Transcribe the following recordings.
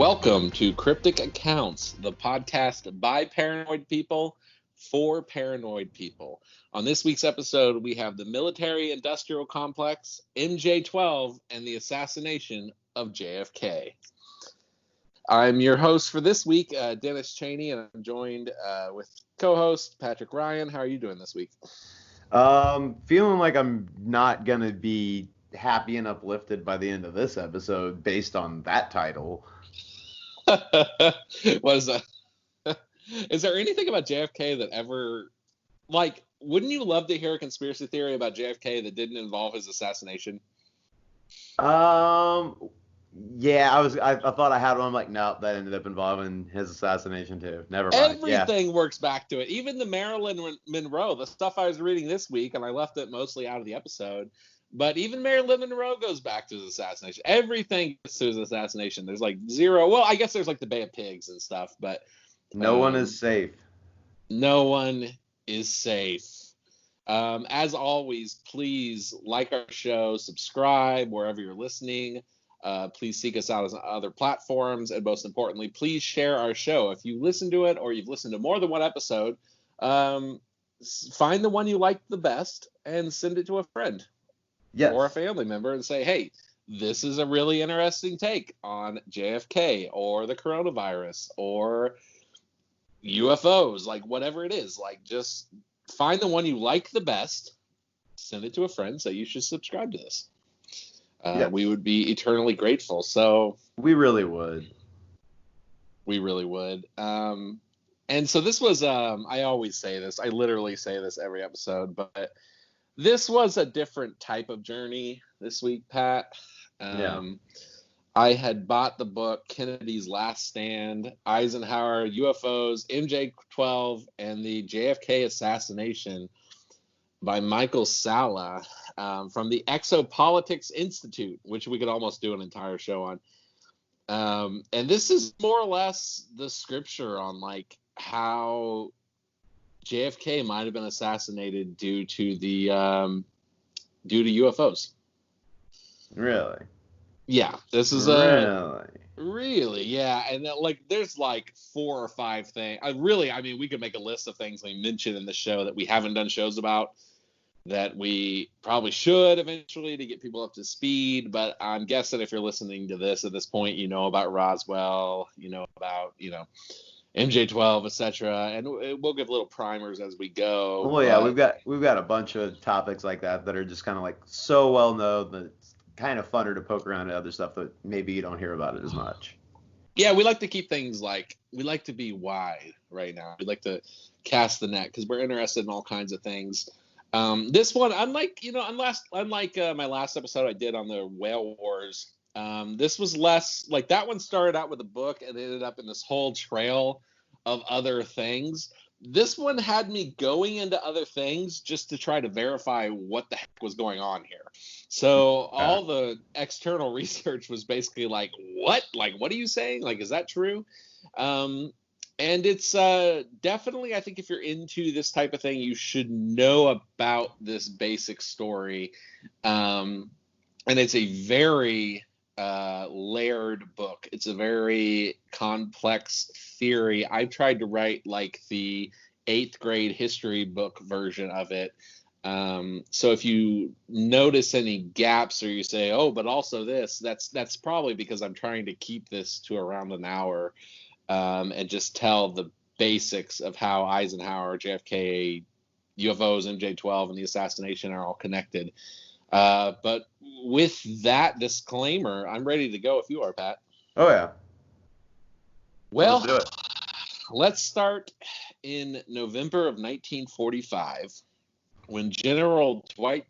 Welcome to Cryptic Accounts, the podcast by paranoid people for paranoid people. On this week's episode, we have the military-industrial complex, MJ12, and the assassination of JFK. I'm your host for this week, Dennis Cheney, and I'm joined with co-host Patrick Ryan. How are you doing this week? Feeling like I'm not going to be happy and uplifted by the end of this episode based on that title. What is that? Is there anything about JFK that ever, like, wouldn't you love to hear a conspiracy theory about JFK that didn't involve his assassination? Yeah, I thought I had one. I'm like, no, that ended up involving his assassination too. Never mind. Everything works back to it. Even the Marilyn Monroe, the stuff I was reading this week, and I left it mostly out of the episode. But even Marilyn Monroe goes back to his assassination. Everything goes to his assassination. There's like zero. Well, I guess there's like the Bay of Pigs and stuff, but no one is safe. No one is safe. As always, please like our show, subscribe wherever you're listening. Please seek us out on other platforms, and most importantly, please share our show. If you listen to it or you've listened to more than one episode, find the one you like the best and send it to a friend. Yes. Or a family member and say, hey, this is a really interesting take on JFK or the coronavirus or UFOs, like whatever it is. Like, just find the one you like the best, send it to a friend, say you should subscribe to this. Yes. We would be eternally grateful. So we really would. We really would. And so this was, I always say this, I literally say this every episode, but this was a different type of journey this week, Pat. I had bought the book Kennedy's Last Stand, Eisenhower, UFOs, MJ12, and the JFK Assassination by Michael Salla from the Exopolitics Institute, which we could almost do an entire show on. And this is more or less the scripture on like how JFK might have been assassinated due to UFOs. Really? Yeah, this is really, yeah. And then, like, there's like 4 or 5 things. I mean, we could make a list of things we mentioned in the show that we haven't done shows about that we probably should eventually to get people up to speed. But I'm guessing if you're listening to this at this point, you know about Roswell, you know about, MJ12, etc., and we'll give little primers as we go. Well, yeah, we've got a bunch of topics like that are just kind of like so well known that it's kind of funner to poke around at other stuff that maybe you don't hear about it as much. Yeah, we like to keep things we like to be wide right now. We like to cast the net because we're interested in all kinds of things. This one, unlike my last episode I did on the whale wars. This was less like that one started out with a book and ended up in this whole trail of other things. This one had me going into other things just to try to verify what the heck was going on here. So all the external research was basically like, what? Like, what are you saying? Like, is that true? And it's definitely, I think if you're into this type of thing, you should know about this basic story. And it's a very layered book. It's a very complex theory. I've tried to write like the 8th grade history book version of it. So if you notice any gaps or you say, oh, but also this, that's probably because I'm trying to keep this to around an hour and just tell the basics of how Eisenhower, JFK, UFOs, MJ12, and the assassination are all connected. But with that disclaimer, I'm ready to go if you are, Pat. Oh, yeah. Well, let's do it. Let's start in November of 1945 when General Dwight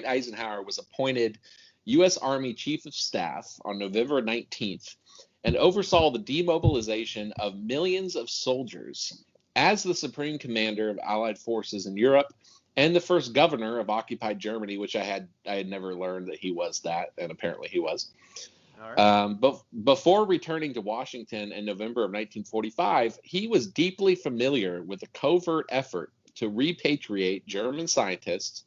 Eisenhower was appointed U.S. Army Chief of Staff on November 19th and oversaw the demobilization of millions of soldiers as the Supreme Commander of Allied forces in Europe and the first governor of occupied Germany, which I had never learned that he was that, and apparently he was. All right. But before returning to Washington in November of 1945, he was deeply familiar with the covert effort to repatriate German scientists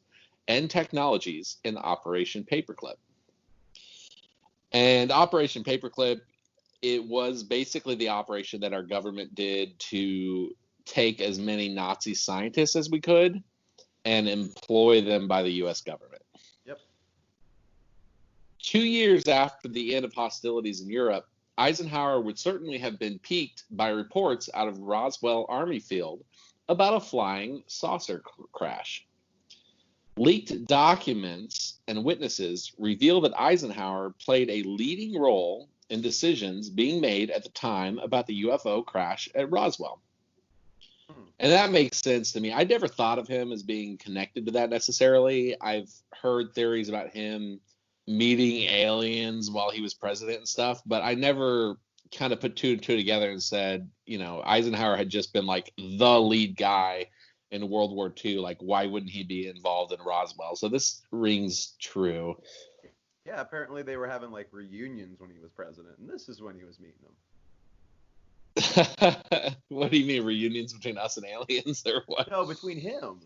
and technologies in Operation Paperclip. And Operation Paperclip, it was basically the operation that our government did to take as many Nazi scientists as we could and employ them by the U.S. government. Yep. 2 years after the end of hostilities in Europe, Eisenhower would certainly have been piqued by reports out of Roswell Army Field about a flying saucer crash. Leaked documents and witnesses reveal that Eisenhower played a leading role in decisions being made at the time about the UFO crash at Roswell. And that makes sense to me. I never thought of him as being connected to that necessarily. I've heard theories about him meeting aliens while he was president and stuff, but I never kind of put two and two together and said, Eisenhower had just been like the lead guy in World War II. Like, why wouldn't he be involved in Roswell? So this rings true. Yeah, apparently they were having like reunions when he was president, and this is when he was meeting them. What do you mean, reunions between us and aliens, or what? No, between him.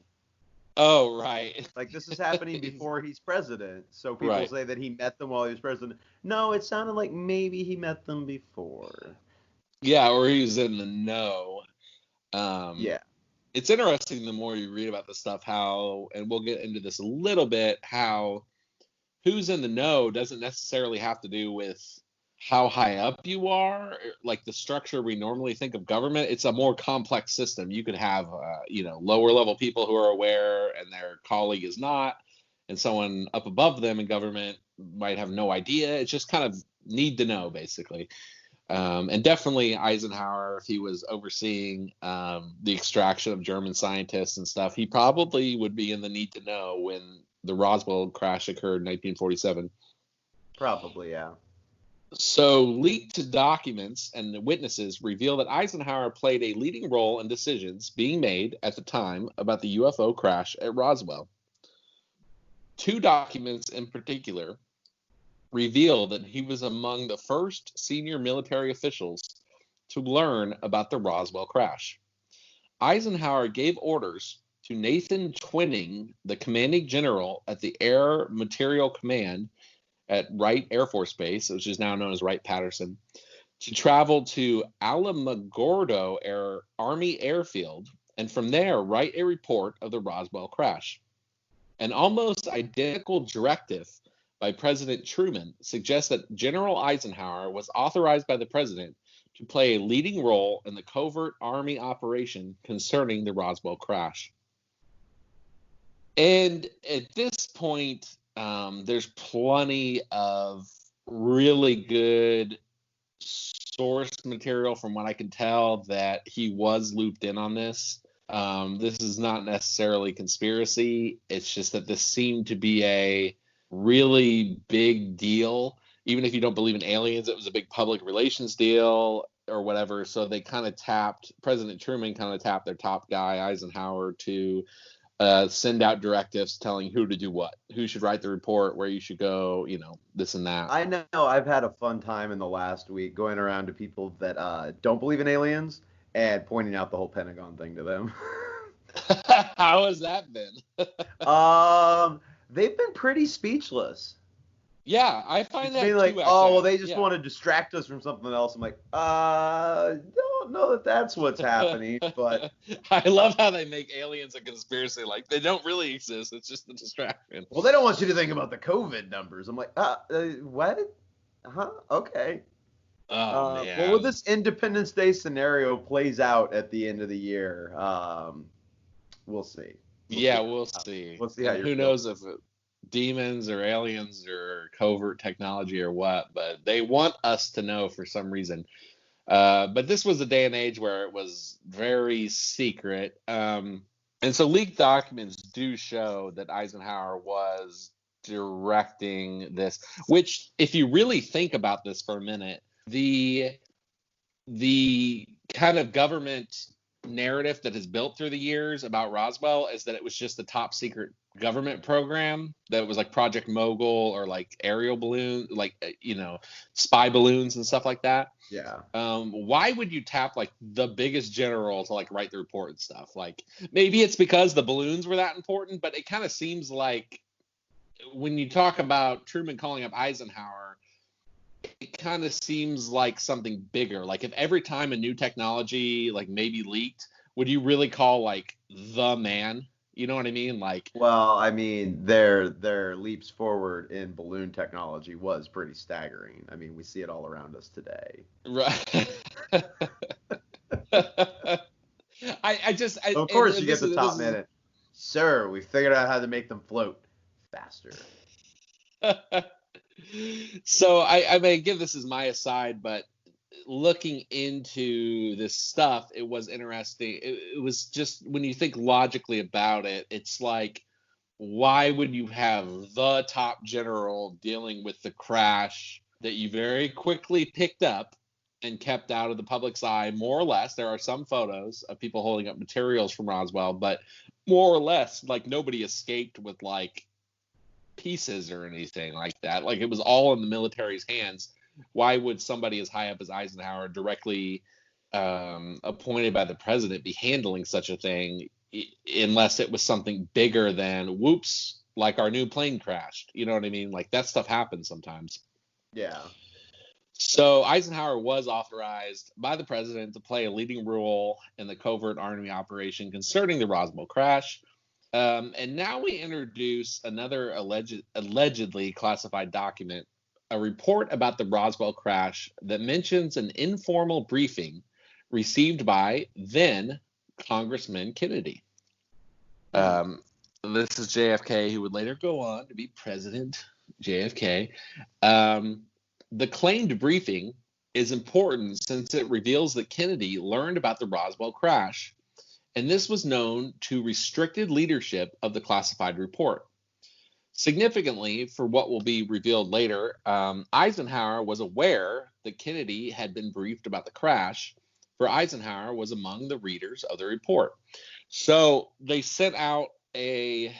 Oh, right. Like, this is happening before he's president, so people say that he met them while he was president. No, it sounded like maybe he met them before. Yeah, or he was in the know. Yeah. It's interesting the more you read about this stuff, how, and we'll get into this a little bit, how who's in the know doesn't necessarily have to do with how high up you are, like the structure we normally think of government. It's a more complex system. You could have, lower level people who are aware and their colleague is not, and someone up above them in government might have no idea. It's just kind of need to know, basically. And definitely Eisenhower, if he was overseeing the extraction of German scientists and stuff, he probably would be in the need to know when the Roswell crash occurred in 1947. Probably, yeah. So leaked documents and the witnesses reveal that Eisenhower played a leading role in decisions being made at the time about the UFO crash at Roswell. 2 documents in particular reveal that he was among the first senior military officials to learn about the Roswell crash. Eisenhower gave orders to Nathan Twining, the commanding general at the Air Material Command at Wright Air Force Base, which is now known as Wright-Patterson, to travel to Alamogordo Army Airfield, and from there write a report of the Roswell crash. An almost identical directive by President Truman suggests that General Eisenhower was authorized by the president to play a leading role in the covert Army operation concerning the Roswell crash. And at this point, there's plenty of really good source material from what I can tell that he was looped in on this. This is not necessarily conspiracy. It's just that this seemed to be a really big deal. Even if you don't believe in aliens, it was a big public relations deal or whatever. So they kind of President Truman kind of tapped their top guy, Eisenhower, to send out directives telling who to do what, who should write the report, where you should go, this and that. I know I've had a fun time in the last week going around to people that don't believe in aliens and pointing out the whole Pentagon thing to them. How has that been? They've been pretty speechless. Yeah, I find that like, too, oh, well, they just want to distract us from something else. I'm like, don't know that that's what's happening, but I love how they make aliens a conspiracy. Like, they don't really exist. It's just a distraction. Well, they don't want you to think about the COVID numbers. I'm like, what? Huh? Okay. Oh, man. Well, when this Independence Day scenario plays out at the end of the year, we'll see. We'll see. We'll see how who knows if demons or aliens or covert technology or what, but they want us to know for some reason. But this was a day and age where it was very secret. And so leaked documents do show that Eisenhower was directing this, which, if you really think about this for a minute, the kind of government narrative that has built through the years about Roswell is that it was just a top secret government program that was like Project Mogul or like aerial balloon, like spy balloons and stuff like that. Yeah. Why would you tap like the biggest general to like write the report and stuff? Like, maybe it's because the balloons were that important, but it kind of seems like when you talk about Truman calling up Eisenhower, it kind of seems like something bigger. Like if every time a new technology like maybe leaked, would you really call like the man? You know what I mean? Like, Well, I mean, their leaps forward in balloon technology was pretty staggering. I mean, we see it all around us today. right. So of course, you this get the is top minute. Sir, we figured out how to make them float faster. So I may give this as my aside, but looking into this stuff, it was interesting. It was just when you think logically about it, it's like, why would you have the top general dealing with the crash that you very quickly picked up and kept out of the public's eye, more or less? There are some photos of people holding up materials from Roswell, but more or less, like nobody escaped with like pieces or anything like that. Like it was all in the military's hands. Why would somebody as high up as Eisenhower, directly appointed by the president, be handling such a thing unless it was something bigger than whoops, like our new plane crashed? You know what I mean? Like that stuff happens sometimes. Yeah. So Eisenhower was authorized by the president to play a leading role in the covert army operation concerning the Roswell crash. And now we introduce another allegedly classified document, a report about the Roswell crash that mentions an informal briefing received by then Congressman Kennedy. This is JFK, who would later go on to be President JFK. The claimed briefing is important since it reveals that Kennedy learned about the Roswell crash, and this was known to restricted leadership of the classified report. Significantly, for what will be revealed later, Eisenhower was aware that Kennedy had been briefed about the crash, for Eisenhower was among the readers of the report. So they sent out a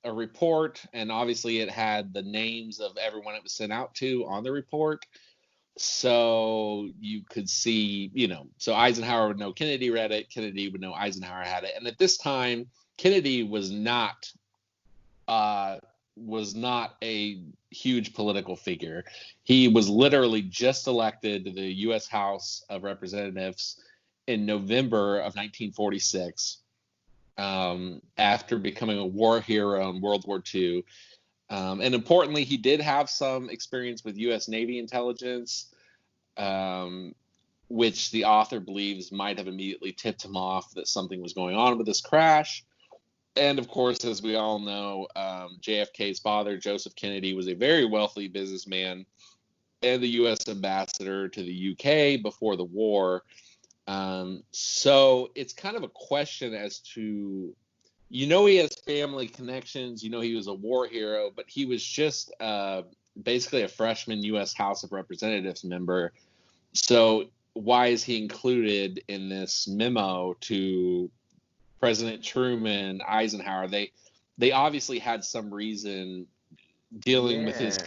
report, and obviously it had the names of everyone it was sent out to on the report. So you could see, so Eisenhower would know Kennedy read it, Kennedy would know Eisenhower had it. And at this time, Kennedy was not a huge political figure. He was literally just elected to the U.S. House of Representatives in November of 1946, after becoming a war hero in World War II. And importantly, he did have some experience with U.S. Navy intelligence, which the author believes might have immediately tipped him off that something was going on with this crash. And of course, as we all know, JFK's father, Joseph Kennedy, was a very wealthy businessman and the U.S. ambassador to the U.K. before the war. So it's kind of a question as to, he has family connections, he was a war hero, but he was just basically a freshman U.S. House of Representatives member. So why is he included in this memo to President Truman, Eisenhower? They obviously had some reason dealing with his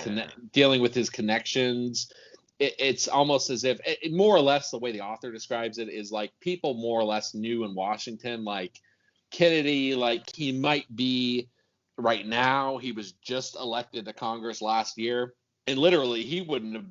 connections. It's almost as if, more or less, the way the author describes it is like people more or less knew in Washington, like Kennedy, like he might be right now. He was just elected to Congress last year, and literally he wouldn't have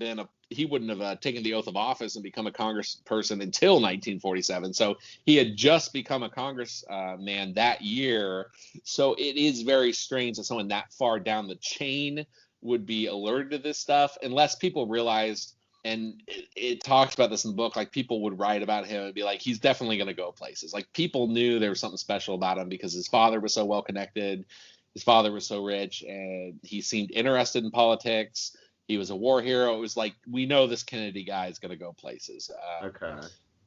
taken the oath of office and become a congressperson until 1947. So he had just become a congressman that year. So it is very strange that someone that far down the chain would be alerted to this stuff, unless people realized, and it talks about this in the book, like people would write about him and be like, he's definitely going to go places. Like people knew there was something special about him because his father was so well connected, his father was so rich, and he seemed interested in politics. He was a war hero. It was like, we know this Kennedy guy is going to go places. Okay.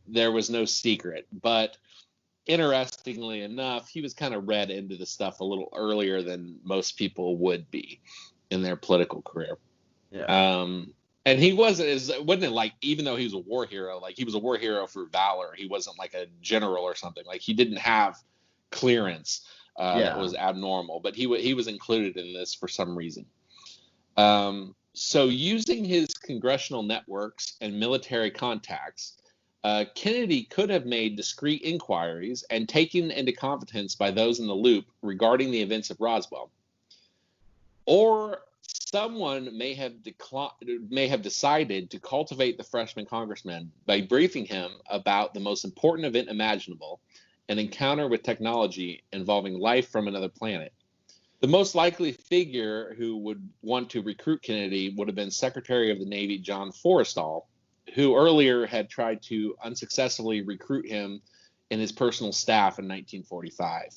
There was no secret. But interestingly enough, he was kind of read into the stuff a little earlier than most people would be in their political career. Yeah. And he wasn't like, even though he was a war hero, like he was a war hero for valor. He wasn't like a general or something. Like he didn't have clearance that was abnormal, but he was included in this for some reason. So using his congressional networks and military contacts, Kennedy could have made discreet inquiries and taken into confidence by those in the loop regarding the events of Roswell. Or someone may have decided to cultivate the freshman congressman by briefing him about the most important event imaginable, an encounter with technology involving life from another planet. The most likely figure who would want to recruit Kennedy would have been Secretary of the Navy John Forrestal, who earlier had tried to unsuccessfully recruit him in his personal staff in 1945.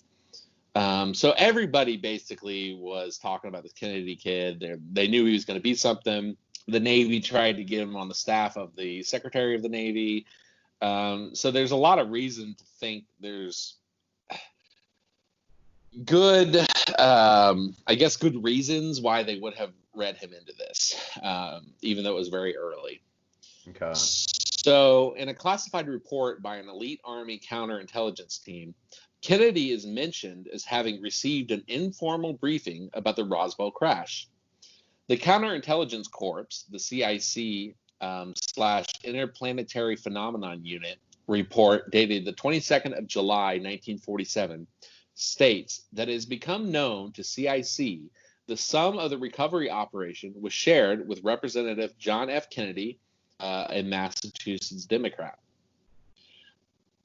So everybody basically was talking about this Kennedy kid. They knew he was going to be something. The Navy tried to get him on the staff of the Secretary of the Navy. So there's a lot of reason to think there's good, good reasons why they would have read him into this, even though it was very early. Okay. So in a classified report by an elite Army counterintelligence team, Kennedy is mentioned as having received an informal briefing about the Roswell crash. The Counterintelligence Corps, the CIC / Interplanetary Phenomenon Unit report dated the 22nd of July, 1947, states that it has become known to CIC the sum of the recovery operation was shared with Representative John F. Kennedy, a Massachusetts Democrat.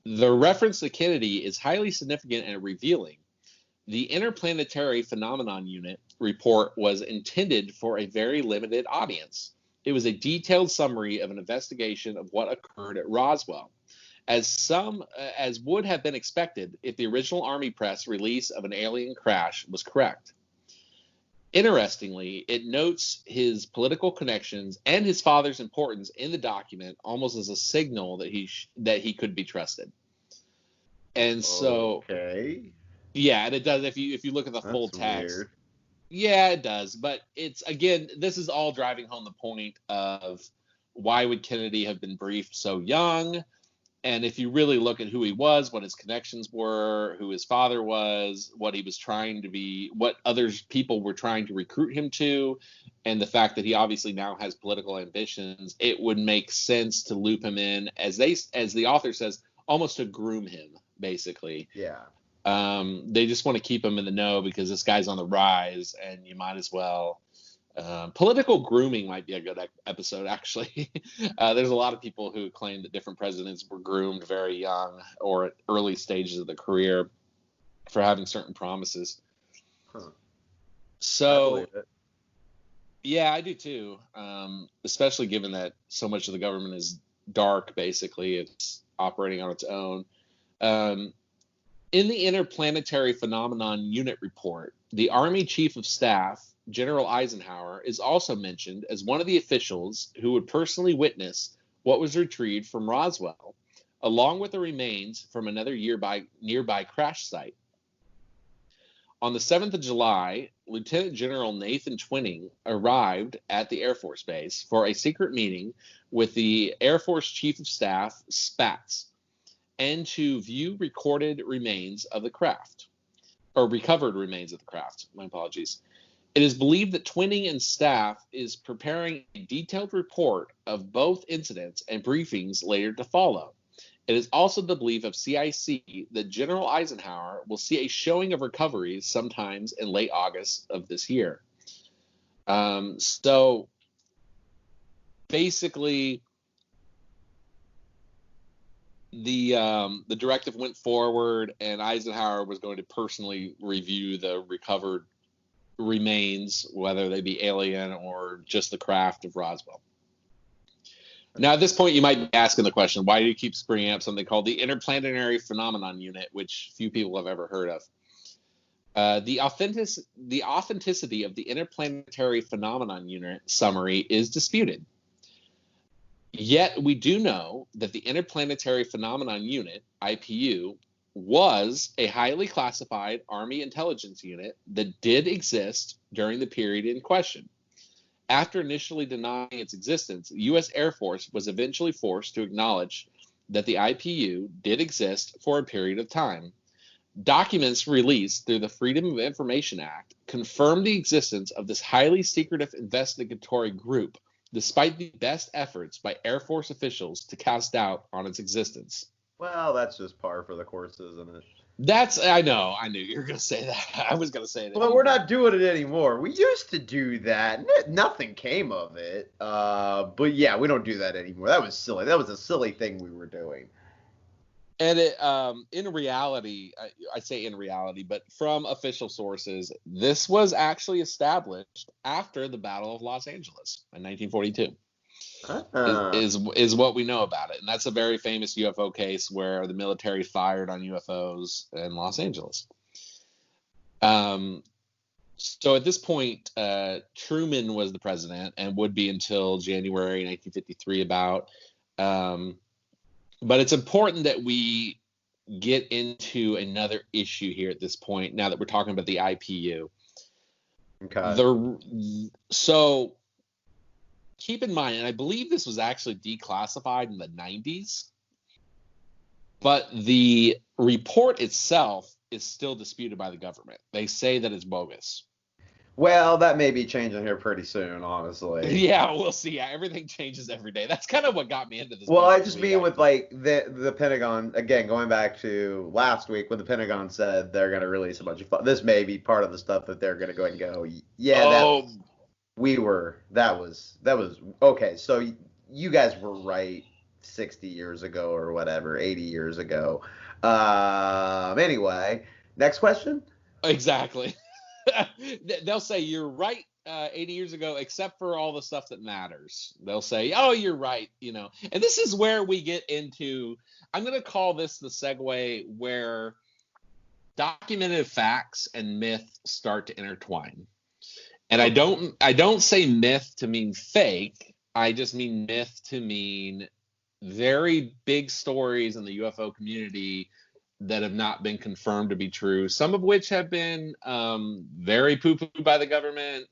The reference to Kennedy is highly significant and revealing. The Interplanetary Phenomenon Unit report was intended for a very limited audience. It was a detailed summary of an investigation of what occurred at Roswell, as would have been expected if the original Army press release of an alien crash was correct. Interestingly, it notes his political connections and his father's importance in the document almost as a signal that he could be trusted. And so, okay. Yeah, and it does if you look at the full text. Weird. Yeah, it does, but it's again, this is all driving home the point of why would Kennedy have been briefed so young? And if you really look at who he was, what his connections were, who his father was, what he was trying to be, what other people were trying to recruit him to, and the fact that he obviously now has political ambitions, it would make sense to loop him in as the author says, almost to groom him, basically. Yeah. They just want to keep him in the know because this guy's on the rise, and you might as well. Political grooming might be a good episode, actually. There's a lot of people who claim that different presidents were groomed very young or at early stages of the career for having certain promises. Huh. So, yeah, I do too. Especially given that so much of the government is dark, basically. It's operating on its own. In the Interplanetary Phenomenon Unit report, the Army Chief of Staff, General Eisenhower, is also mentioned as one of the officials who would personally witness what was retrieved from Roswell, along with the remains from another nearby crash site. On the 7th of July, Lieutenant General Nathan Twining arrived at the Air Force Base for a secret meeting with the Air Force Chief of Staff, Spatz, and to view recovered remains of the craft. My apologies. It is believed that Twining and staff is preparing a detailed report of both incidents and briefings later to follow. It is also the belief of CIC that General Eisenhower will see a showing of recoveries sometimes in late August of this year. So basically, the directive went forward, and Eisenhower was going to personally review the recovered remains, whether they be alien or just the craft of Roswell. Now, at this point, you might be asking the question, why do you keep bringing up something called the Interplanetary Phenomenon Unit, which few people have ever heard of? The authenticity of the Interplanetary Phenomenon Unit summary is disputed. Yet we do know that the Interplanetary Phenomenon Unit, IPU, was a highly classified Army intelligence unit that did exist during the period in question. After initially denying its existence, the U.S. Air Force was eventually forced to acknowledge that the IPU did exist for a period of time. Documents released through the Freedom of Information Act confirm the existence of this highly secretive investigatory group, despite the best efforts by Air Force officials to cast doubt on its existence. Well, that's just par for the course, isn't it? I knew you were gonna say that. I was gonna say it. Well, we're not doing it anymore. We used to do that. Nothing came of it. But yeah, we don't do that anymore. That was silly. That was a silly thing we were doing. And it, in reality, I say in reality, but from official sources, this was actually established after the Battle of Los Angeles in 1942. Is what we know about it, and that's a very famous UFO case where the military fired on UFOs in Los Angeles. So at this point, Truman was the president and would be until January 1953 about. But it's important that we get into another issue here at this point, now that we're talking about the IPU. Okay. So keep in mind, and I believe this was actually declassified in the 90s, but the report itself is still disputed by the government. They say that it's bogus. Well, that may be changing here pretty soon, honestly. Yeah, we'll see. Yeah, everything changes every day. That's kind of what got me into this. Well, I just mean with like the Pentagon, again, going back to last week when the Pentagon said they're going to release a bunch of this may be part of the stuff that they're going to go ahead and go, yeah, that was okay. So you guys were right 60 years ago or whatever, 80 years ago. Anyway, next question. Exactly. They'll say you're right 80 years ago, except for all the stuff that matters. They'll say, oh, you're right, And this is where we get into, I'm going to call this the segue where documented facts and myth start to intertwine. And I don't say myth to mean fake. I just mean myth to mean very big stories in the UFO community that have not been confirmed to be true, some of which have been very poo-pooed by the government.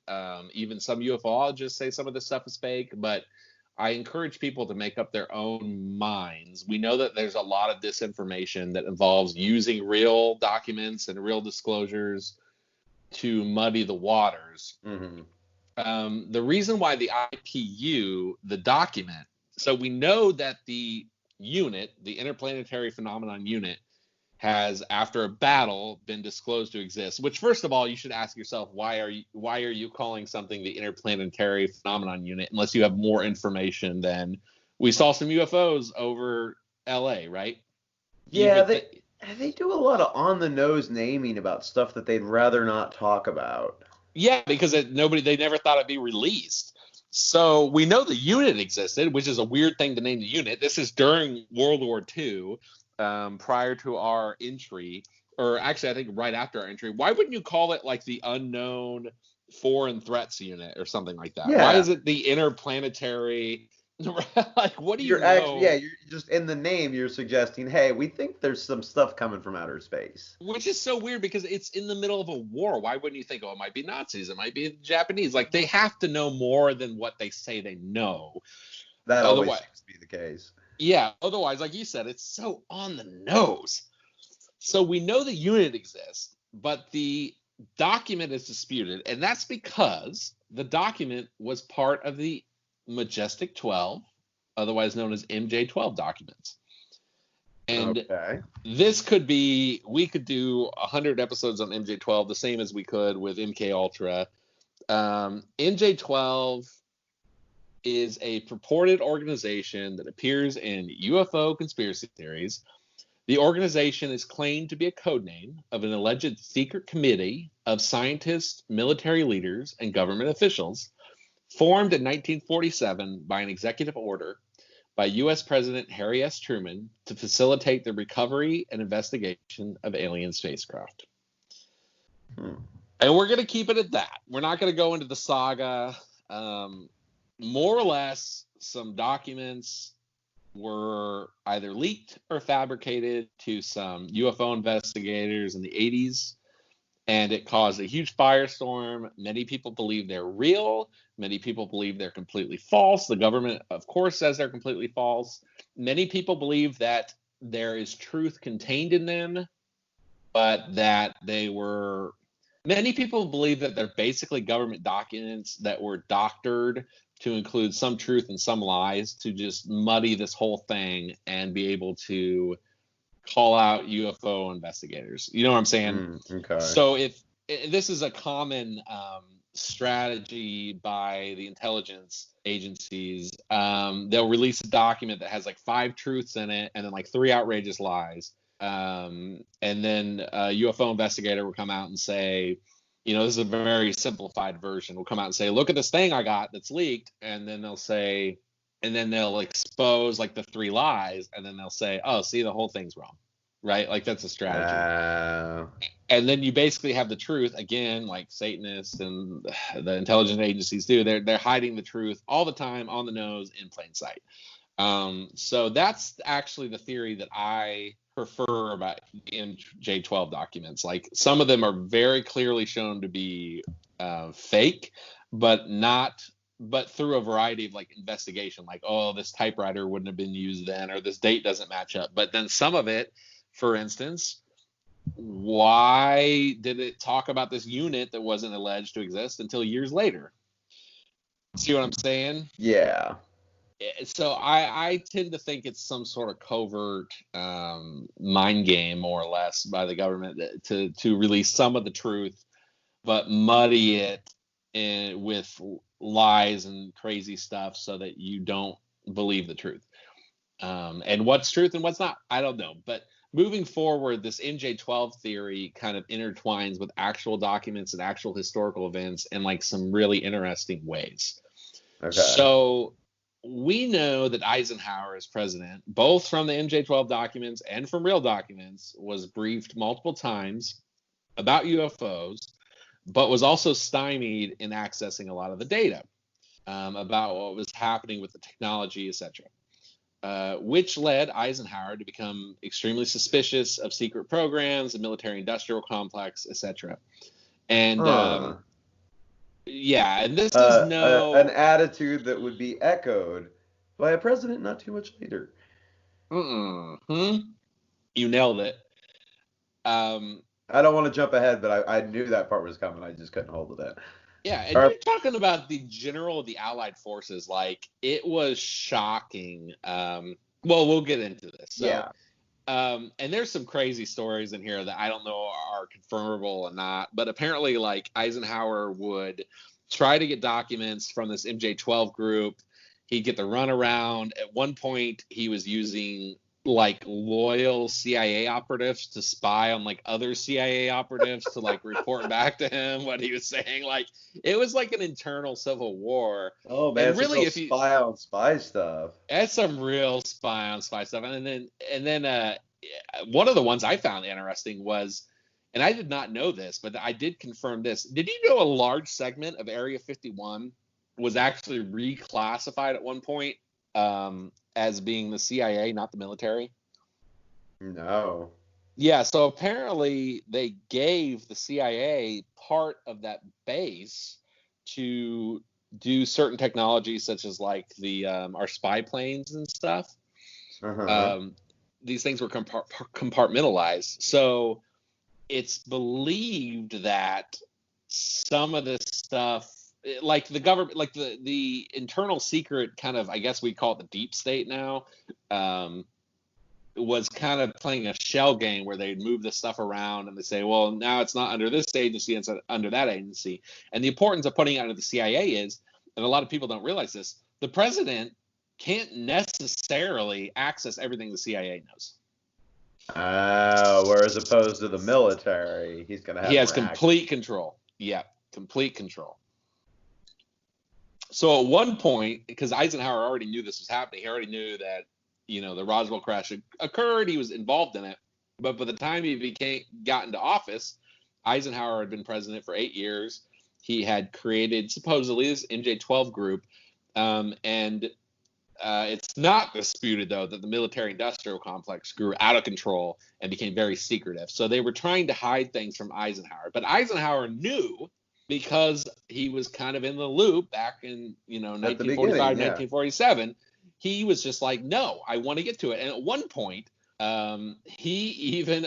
Even some ufologists say some of this stuff is fake, but I encourage people to make up their own minds. We know that there's a lot of disinformation that involves using real documents and real disclosures to muddy the waters. Mm-hmm. The reason why the IPU, the document, so we know that the unit, the Interplanetary Phenomenon Unit, has, after a battle, been disclosed to exist. Which, first of all, you should ask yourself, why are you calling something the Interplanetary Phenomenon Unit, unless you have more information than we saw some UFOs over LA, right? Yeah, they do a lot of on the nose naming about stuff that they'd rather not talk about. Yeah, because they never thought it'd be released. So we know the unit existed, which is a weird thing to name the unit. This is during World War II. Prior to our entry, or actually I think right after our entry. Why wouldn't you call it like the Unknown Foreign Threats Unit or something like that? Yeah. Why is it the Interplanetary? Like, what do you know? You're just in the name, you're suggesting, hey, we think there's some stuff coming from outer space. Which is so weird because it's in the middle of a war. Why wouldn't you think, oh, it might be Nazis, it might be Japanese? Like, they have to know more than what they say they know. That always seems to be the case. Yeah, otherwise, like you said, it's so on the nose. So we know the unit exists, but the document is disputed, and that's because the document was part of the Majestic 12, otherwise known as MJ12 documents. And this could be, we could do 100 episodes on MJ12, the same as we could with MK Ultra. MJ12 is a purported organization that appears in UFO conspiracy theories. The organization is claimed to be a code name of an alleged secret committee of scientists, military leaders, and government officials formed in 1947 by an executive order by U.S. President Harry S. Truman to facilitate the recovery and investigation of alien spacecraft. And we're going to keep it at that. We're not going to go into the saga. More or less, some documents were either leaked or fabricated to some UFO investigators in the 80s, and it caused a huge firestorm. Many people believe they're real. Many people believe they're completely false. The government, of course, says they're completely false. Many people believe that there is truth contained in them, but that many people believe that they're basically government documents that were doctored to include some truth and some lies to just muddy this whole thing and be able to call out UFO investigators. You know what I'm saying? Okay. So if this is a common strategy by the intelligence agencies, they'll release a document that has like 5 truths in it and then like 3 outrageous lies. And then a UFO investigator will come out and say, this is a very simplified version. Will come out and say, look at this thing I got that's leaked. And then they'll say, and then they'll expose like the 3 lies. And then they'll say, oh, see, the whole thing's wrong. Right? Like that's a strategy. And then you basically have the truth again, like Satanists and the intelligence agencies do. They're hiding the truth all the time, on the nose, in plain sight. So that's actually the theory that I prefer about MJ12 documents. Like some of them are very clearly shown to be fake, but through a variety of like investigation, like, oh, this typewriter wouldn't have been used then, or this date doesn't match up. But then some of it, for instance, why did it talk about this unit that wasn't alleged to exist until years later? See what I'm saying? Yeah. So I tend to think it's some sort of covert mind game, more or less, by the government to release some of the truth, but muddy it with lies and crazy stuff so that you don't believe the truth. And what's truth and what's not, I don't know. But moving forward, this MJ12 theory kind of intertwines with actual documents and actual historical events in like some really interesting ways. Okay. So we know that Eisenhower as president, both from the MJ12 documents and from real documents, was briefed multiple times about UFOs, but was also stymied in accessing a lot of the data about what was happening with the technology, etc. Which led Eisenhower to become extremely suspicious of secret programs, the military-industrial complex, etc. And and this is an attitude that would be echoed by a president not too much later. You nailed it. I don't want to jump ahead, but I knew that part was coming. I just couldn't hold it in. Yeah, and you're talking about the general of the Allied forces. Like, it was shocking. Well, we'll get into this. So, yeah. And there's some crazy stories in here that I don't know are confirmable or not. But apparently, like, Eisenhower would try to get documents from this MJ12 group. He'd get the runaround. At one point, he was using like loyal CIA operatives to spy on like other CIA operatives to like report back to him what he was saying. Like, it was like an internal civil war. Oh man, and really, if you spy on spy stuff. That's some real spy on spy stuff. And then one of the ones I found interesting was, and I did not know this, but I did confirm this. Did you know a large segment of Area 51 was actually reclassified at one point as being the CIA, not the military? No. Yeah, so apparently they gave the CIA part of that base to do certain technologies, such as like the our spy planes and stuff. These things were compartmentalized. So it's believed that some of this stuff, like the government, like the internal secret kind of, I guess we call it the deep state now, was kind of playing a shell game where they'd move this stuff around and they say, well, now it's not under this agency, it's under that agency. And the importance of putting it under the CIA is, and a lot of people don't realize this, the president can't necessarily access everything the CIA knows. Whereas opposed to the military, he has complete control. Yeah, complete control. So at one point, because Eisenhower already knew this was happening, he already knew that, the Roswell crash had occurred. He was involved in it. But by the time he got into office, Eisenhower had been president for 8 years. He had created supposedly this MJ12 group. And it's not disputed, though, that the military-industrial complex grew out of control and became very secretive. So they were trying to hide things from Eisenhower. But Eisenhower knew, because he was kind of in the loop back in 1945, 1947. He was just like, no, I want to get to it. And at one point, he even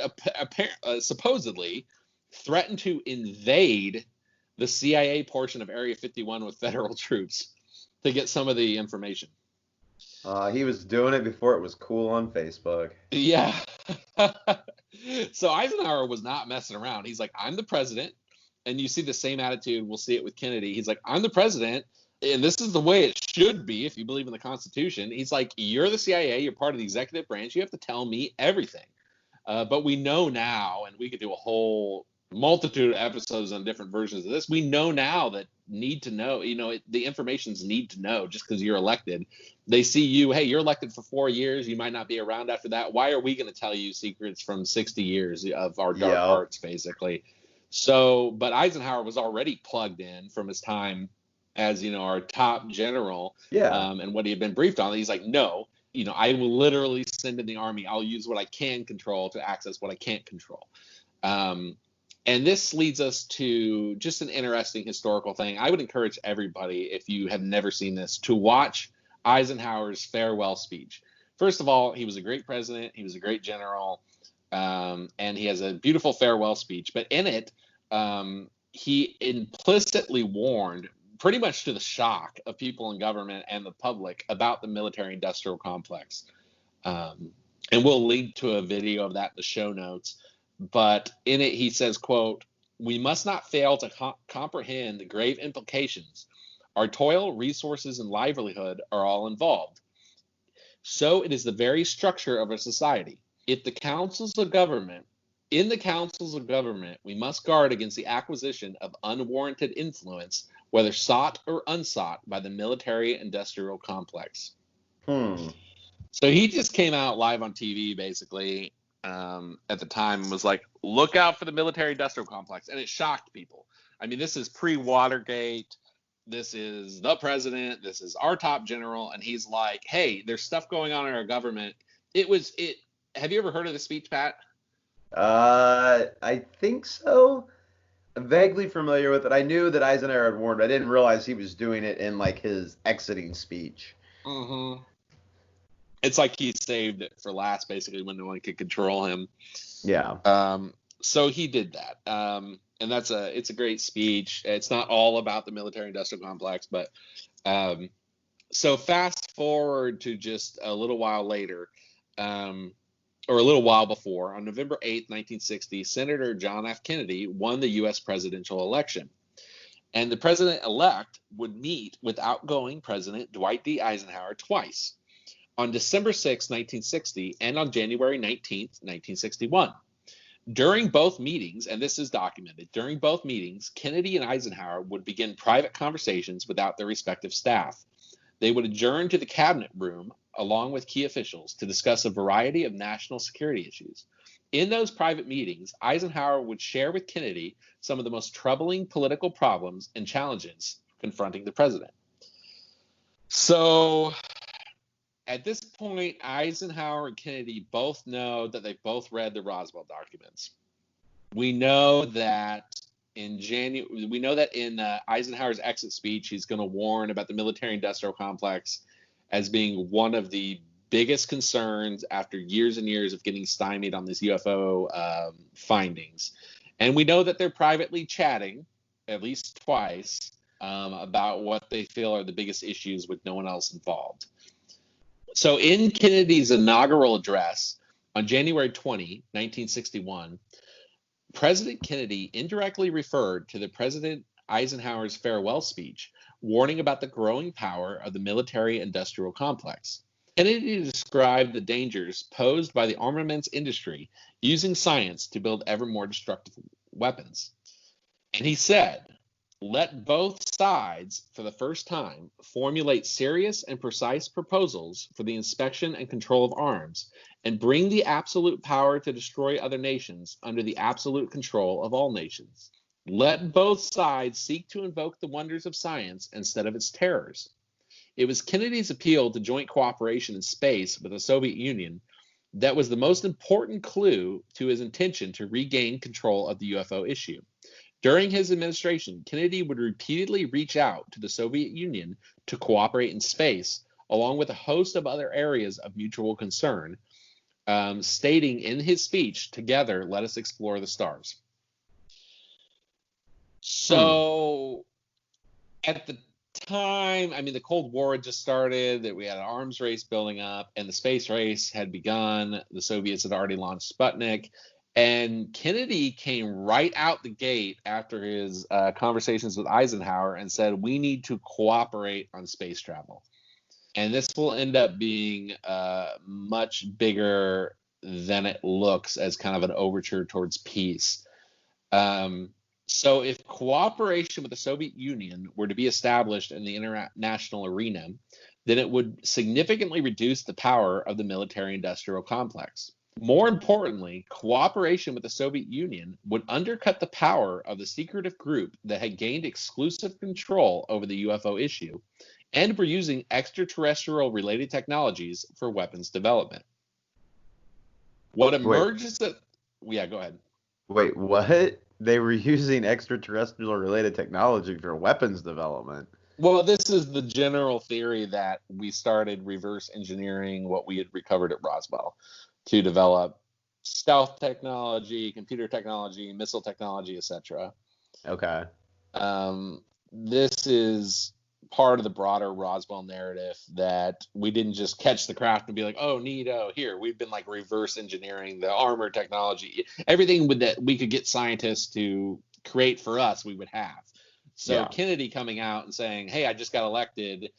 supposedly threatened to invade the CIA portion of Area 51 with federal troops to get some of the information. He was doing it before it was cool on Facebook. Yeah. So Eisenhower was not messing around. He's like, I'm the president. And you see the same attitude. We'll see it with Kennedy. He's like, I'm the president. And this is the way it should be if you believe in the Constitution. He's like, you're the CIA. You're part of the executive branch. You have to tell me everything. But we know now, and we could do a whole multitude of episodes on different versions of this. We know now that need to know, the information's need to know just because you're elected. They see you, hey, you're elected for 4 years. You might not be around after that. Why are we going to tell you secrets from 60 years of our dark arts, basically? So, but Eisenhower was already plugged in from his time as, our top general, and what he had been briefed on. He's like, no, I will literally send in the army. I'll use what I can control to access what I can't control. And this leads us to just an interesting historical thing. I would encourage everybody, if you have never seen this, to watch Eisenhower's farewell speech. First of all, he was a great president. He was a great general. And he has a beautiful farewell speech. But in it, he implicitly warned, pretty much to the shock of people in government and the public, about the military-industrial complex. And we'll link to a video of that in the show notes. But in it, he says, quote, "We must not fail to comprehend the grave implications. Our toil, resources, and livelihood are all involved. So it is the very structure of a society. In the councils of government, we must guard against the acquisition of unwarranted influence, whether sought or unsought, by the military-industrial complex." So he just came out live on TV, basically, at the time, and was like, look out for the military-industrial complex. And it shocked people. I mean, this is pre-Watergate. This is the president. This is our top general. And he's like, hey, there's stuff going on in our government. Have you ever heard of the speech, Pat? I think so. I'm vaguely familiar with it. I knew that Eisenhower had warned, but I didn't realize he was doing it in like his exiting speech. Mm-hmm. It's like he saved it for last, basically, when no one could control him. Yeah. So he did that. And it's a great speech. It's not all about the military-industrial complex, but so fast forward to just a little while later, or a little while before, on November 8th, 1960, Senator John F. Kennedy won the U.S. presidential election. And the president-elect would meet with outgoing President Dwight D. Eisenhower twice, on December 6, 1960, and on January 19, 1961. During both meetings, and this is documented, during both meetings, Kennedy and Eisenhower would begin private conversations without their respective staff. They would adjourn to the cabinet room along with key officials to discuss a variety of national security issues. In those private meetings, Eisenhower would share with Kennedy some of the most troubling political problems and challenges confronting the president. So at this point, Eisenhower and Kennedy both know that they both read the Roswell documents. We know that in Eisenhower's exit speech, he's going to warn about the military-industrial complex as being one of the biggest concerns after years and years of getting stymied on these UFO findings. And we know that they're privately chatting at least twice about what they feel are the biggest issues with no one else involved. So in Kennedy's inaugural address on January 20, 1961, President Kennedy indirectly referred to the President Eisenhower's farewell speech, warning about the growing power of the military-industrial complex. Kennedy described the dangers posed by the armaments industry using science to build ever more destructive weapons. And he said, "Let both sides, for the first time, formulate serious and precise proposals for the inspection and control of arms, and bring the absolute power to destroy other nations under the absolute control of all nations. Let both sides seek to invoke the wonders of science instead of its terrors." It was Kennedy's appeal to joint cooperation in space with the Soviet Union that was the most important clue to his intention to regain control of the UFO issue. During his administration, Kennedy would repeatedly reach out to the Soviet Union to cooperate in space, along with a host of other areas of mutual concern, stating in his speech, "Together, let us explore the stars." So, at the time, I mean, the Cold War had just started, that we had an arms race building up, and the space race had begun. The Soviets had already launched Sputnik. And Kennedy came right out the gate after his conversations with Eisenhower and said, we need to cooperate on space travel. And this will end up being much bigger than it looks, as kind of an overture towards peace. So if cooperation with the Soviet Union were to be established in the international arena, then it would significantly reduce the power of the military-industrial complex. More importantly, cooperation with the Soviet Union would undercut the power of the secretive group that had gained exclusive control over the UFO issue and were using extraterrestrial-related technologies for weapons development. What emerges at... Yeah, go ahead. Wait, what? They were using extraterrestrial-related technology for weapons development. Well, this is the general theory that we started reverse engineering what we had recovered at Roswell to develop stealth technology, computer technology, missile technology, etc. Okay. This is part of the broader Roswell narrative that we didn't just catch the craft and be like, oh, neato, here. We've been like reverse engineering the armor technology. Everything that we could get scientists to create for us, we would have. So Kennedy coming out and saying, hey, I just got elected.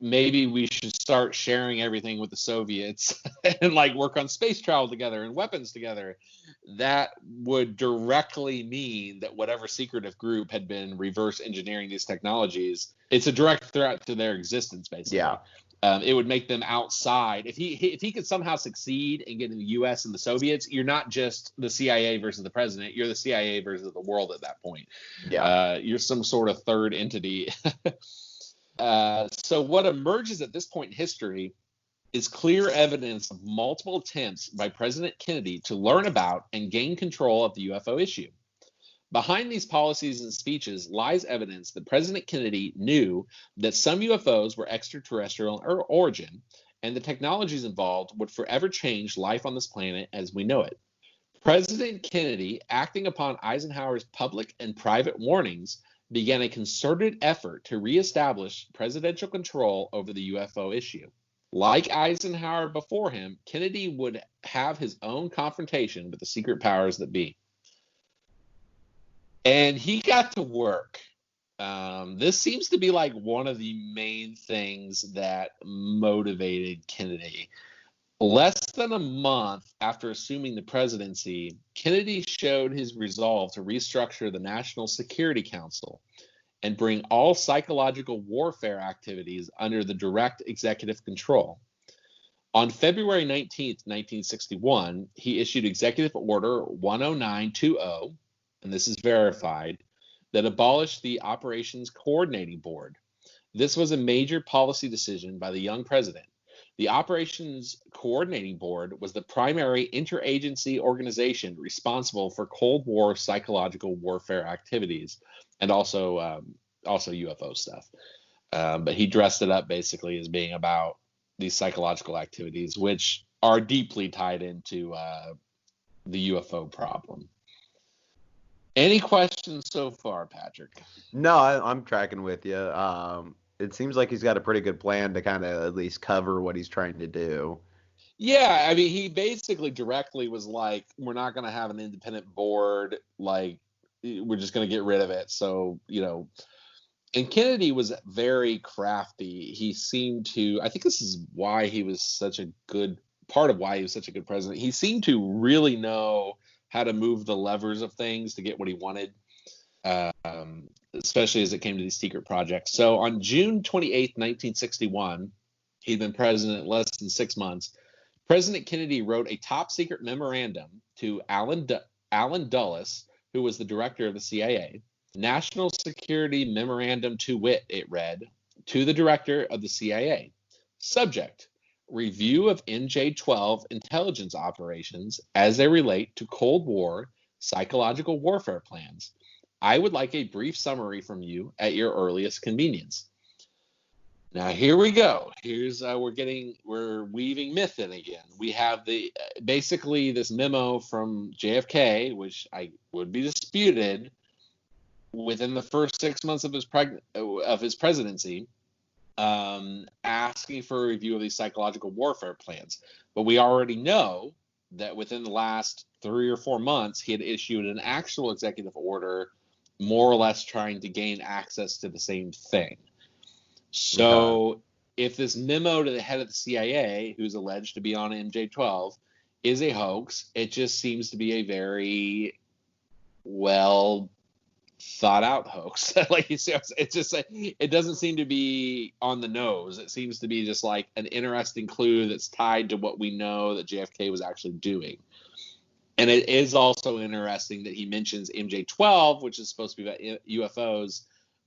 Maybe we should start sharing everything with the Soviets and like work on space travel together and weapons together. That would directly mean that whatever secretive group had been reverse engineering these technologies, it's a direct threat to their existence, basically. Yeah. It would make them outside. If he could somehow succeed in getting the U.S. and the Soviets, you're not just the CIA versus the president. You're the CIA versus the world at that point. Yeah. You're some sort of third entity. So what emerges at this point in history is clear evidence of multiple attempts by President Kennedy to learn about and gain control of the UFO issue. Behind these policies and speeches lies evidence that President Kennedy knew that some UFOs were extraterrestrial in origin, and the technologies involved would forever change life on this planet as we know it. President Kennedy, acting upon Eisenhower's public and private warnings, began a concerted effort to reestablish presidential control over the UFO issue. Like Eisenhower before him, Kennedy would have his own confrontation with the secret powers that be. And he got to work. This seems to be like one of the main things that motivated Kennedy. Less than a month after assuming the presidency, Kennedy showed his resolve to restructure the National Security Council and bring all psychological warfare activities under the direct executive control. On February 19th, 1961, he issued Executive Order 10920, and this is verified, that abolished the Operations Coordinating Board. This was a major policy decision by the young president. The Operations Coordinating Board was the primary interagency organization responsible for Cold War psychological warfare activities and also UFO stuff. But he dressed it up basically as being about these psychological activities, which are deeply tied into the UFO problem. Any questions so far, Patrick? No, I'm tracking with you. It seems like he's got a pretty good plan to kind of at least cover what he's trying to do. Yeah, I mean, he basically directly was like, we're not going to have an independent board. Like, we're just going to get rid of it. So, and Kennedy was very crafty. He seemed to, I think this is why he was such a good, part of why he was such a good president. He seemed to really know how to move the levers of things to get what he wanted, especially as it came to these secret projects. So on June 28th, 1961, he'd been president less than 6 months. President Kennedy wrote a top secret memorandum to Allen Dulles, who was the director of the CIA. National Security Memorandum to wit, it read, to the director of the CIA. Subject: review of MJ12 intelligence operations as they relate to Cold War psychological warfare plans. I would like a brief summary from you at your earliest convenience. Now here we go. Here's we're weaving myth in again. We have basically this memo from JFK, which would be disputed, within the first 6 months of his presidency, asking for a review of these psychological warfare plans. But we already know that within the last 3 or 4 months, he had issued an actual executive order, more or less trying to gain access to the same thing. So if this memo to the head of the CIA, who's alleged to be on MJ12, is a hoax, it just seems to be a very well thought out hoax. Like, it's just it doesn't seem to be on the nose. It seems to be just like an interesting clue that's tied to what we know that JFK was actually doing. And it is also interesting that he mentions MJ12, which is supposed to be about UFOs,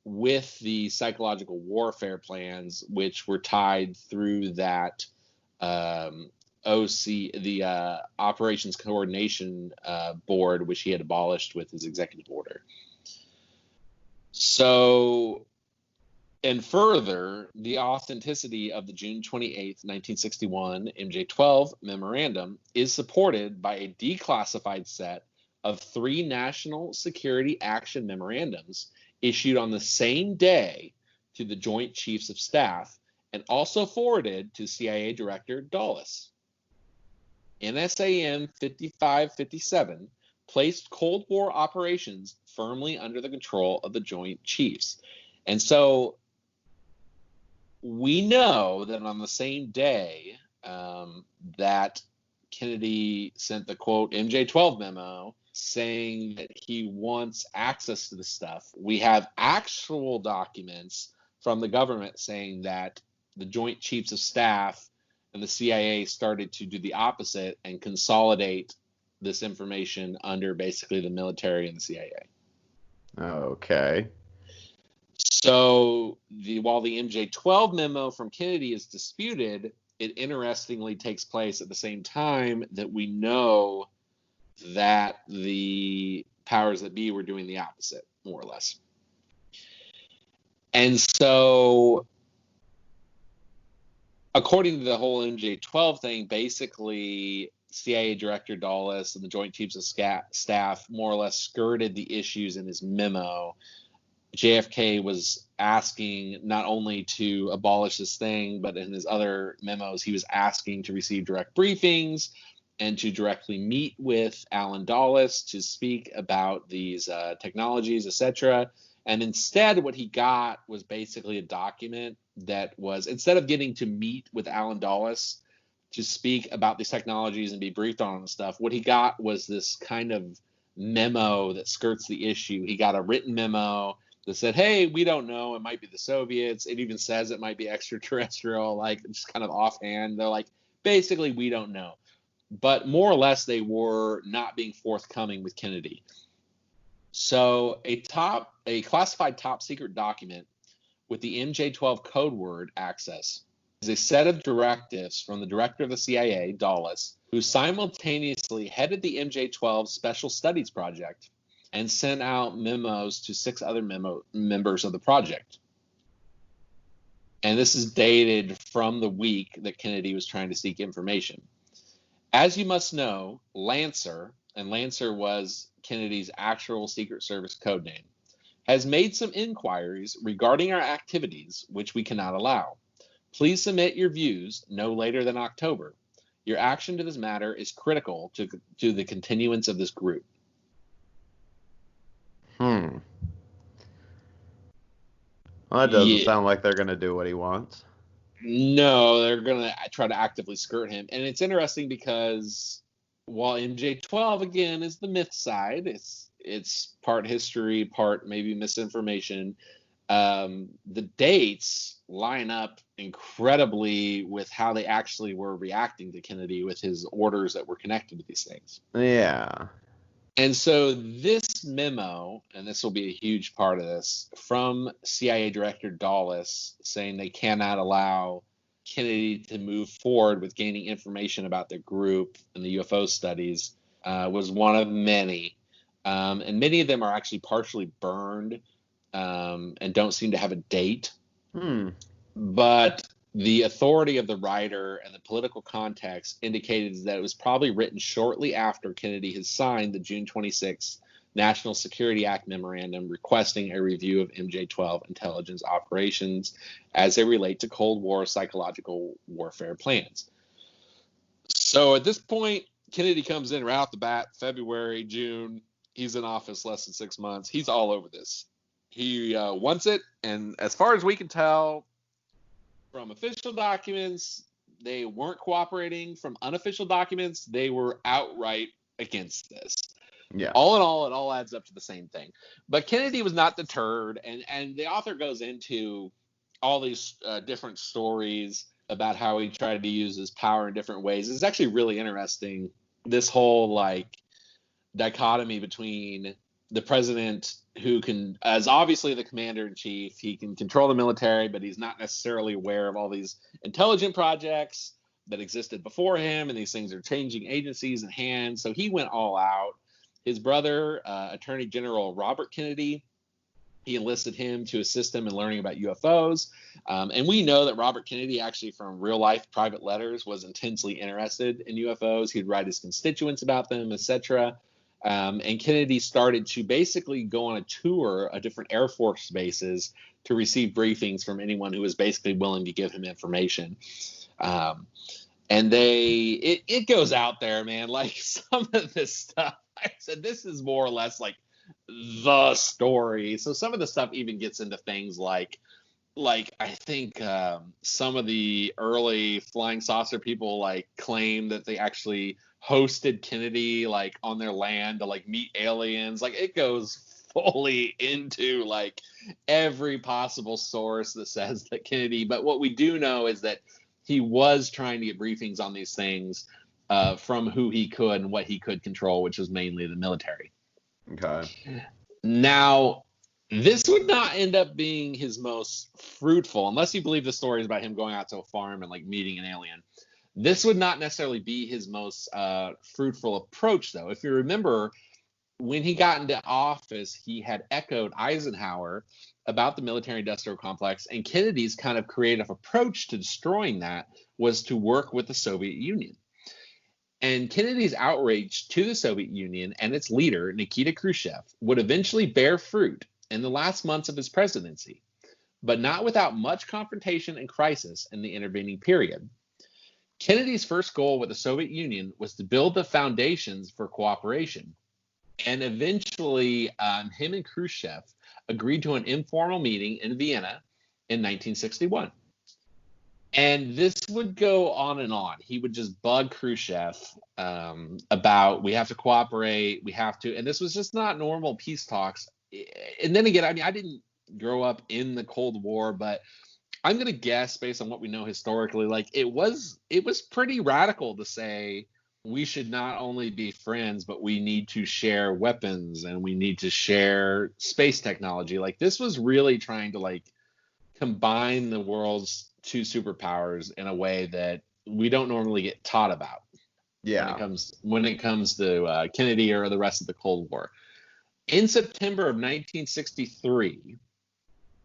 with the psychological warfare plans, which were tied through that the Operations Coordination Board, which he had abolished with his executive order. So, and further, the authenticity of the June 28th, 1961 MJ12 memorandum is supported by a declassified set of 3 national security action memorandums issued on the same day to the Joint Chiefs of Staff and also forwarded to CIA Director Dulles. NSAM 5557 placed Cold War operations firmly under the control of the Joint Chiefs. And so we know that on the same day that Kennedy sent the, quote, MJ12 memo saying that he wants access to the stuff, we have actual documents from the government saying that the Joint Chiefs of Staff and the CIA started to do the opposite and consolidate this information under basically the military and the CIA. Okay. So while the MJ12 memo from Kennedy is disputed, it interestingly takes place at the same time that we know that the powers that be were doing the opposite, more or less. And so, according to the whole MJ12 thing, basically CIA Director Dulles and the Joint Chiefs of Staff more or less skirted the issues in his memo. JFK was asking not only to abolish this thing, but in his other memos, he was asking to receive direct briefings and to directly meet with Alan Dulles to speak about these technologies, etc. And instead, what he got was basically a document that was, instead of getting to meet with Alan Dulles to speak about these technologies and be briefed on stuff, what he got was this kind of memo that skirts the issue. He got a written memo that said, hey, we don't know, it might be the Soviets. It even says it might be extraterrestrial, like just kind of offhand. They're like, basically, we don't know. But more or less, they were not being forthcoming with Kennedy. So a classified top secret document with the MJ12 code word access is a set of directives from the director of the CIA, Dulles, who simultaneously headed the MJ12 Special Studies Project and sent out memos to 6 other members of the project. And this is dated from the week that Kennedy was trying to seek information. As you must know, Lancer, and Lancer was Kennedy's actual Secret Service code name, has made some inquiries regarding our activities, which we cannot allow. Please submit your views no later than October. Your action to this matter is critical to the continuance of this group. Well, that doesn't sound like they're going to do what he wants. No, they're going to try to actively skirt him. And it's interesting because while MJ12, again, is the myth side, it's part history, part maybe misinformation, the dates line up incredibly with how they actually were reacting to Kennedy with his orders that were connected to these things. Yeah. And so this memo, and this will be a huge part of this, from CIA Director Dulles saying they cannot allow Kennedy to move forward with gaining information about the group and the UFO studies, was one of many. And many of them are actually partially burned and don't seem to have a date. But the authority of the writer and the political context indicated that it was probably written shortly after Kennedy had signed the June 26, National Security Act memorandum requesting a review of MJ12 intelligence operations as they relate to Cold War psychological warfare plans. So at this point, Kennedy comes in right off the bat, February, June. He's in office less than 6 months. He's all over this. He wants it, and as far as we can tell from official documents, they weren't cooperating. From unofficial documents, they were outright against this. Yeah. All in all, it all adds up to the same thing. But Kennedy was not deterred, and the author goes into all these different stories about how he tried to use his power in different ways. It's actually really interesting, this whole like dichotomy between the president, who can, as obviously the commander in chief, he can control the military, but he's not necessarily aware of all these intelligent projects that existed before him, and these things are changing agencies and hands. So he went all out. His brother, Attorney General Robert Kennedy, he enlisted him to assist him in learning about UFOs. And we know that Robert Kennedy, actually from real life private letters, was intensely interested in UFOs. He'd write his constituents about them, etc. And Kennedy started to basically go on a tour of different Air Force bases to receive briefings from anyone who was basically willing to give him information. And it goes out there, man. Like some of this stuff, I said, this is more or less like the story. So some of the stuff even gets into things like I think some of the early flying saucer people like claim that they actually hosted Kennedy like on their land to like meet aliens. Like it goes fully into like every possible source that says that Kennedy. But what we do know is that he was trying to get briefings on these things from who he could and what he could control, which was mainly the military. Okay. Now, this would not end up being his most fruitful, unless you believe the stories about him going out to a farm and like meeting an alien. This would not necessarily be his most fruitful approach, though. If you remember, when he got into office, he had echoed Eisenhower about the military-industrial complex, and Kennedy's kind of creative approach to destroying that was to work with the Soviet Union. And Kennedy's outrage to the Soviet Union and its leader, Nikita Khrushchev, would eventually bear fruit in the last months of his presidency, but not without much confrontation and crisis in the intervening period. Kennedy's first goal with the Soviet Union was to build the foundations for cooperation. And eventually, him and Khrushchev agreed to an informal meeting in Vienna in 1961. And this would go on and on. He would just bug Khrushchev about, we have to cooperate, we have to. And this was just not normal peace talks. And then again, I mean, I didn't grow up in the Cold War, but I'm going to guess, based on what we know historically, like it was pretty radical to say we should not only be friends, but we need to share weapons and we need to share space technology. Like this was really trying to like combine the world's two superpowers in a way that we don't normally get taught about. Yeah. When it comes to Kennedy or the rest of the Cold War. In September of 1963,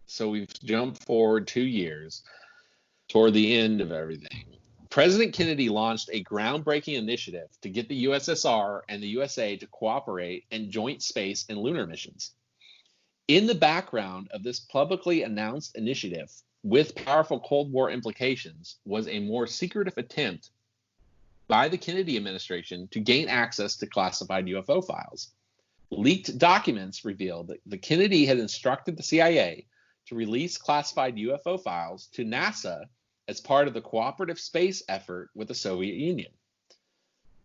so we've jumped forward 2 years toward the end of everything, President Kennedy launched a groundbreaking initiative to get the USSR and the USA to cooperate in joint space and lunar missions. In the background of this publicly announced initiative, with powerful Cold War implications, was a more secretive attempt by the Kennedy administration to gain access to classified UFO files. Leaked documents revealed that the Kennedy had instructed the CIA to release classified UFO files to NASA as part of the cooperative space effort with the Soviet Union.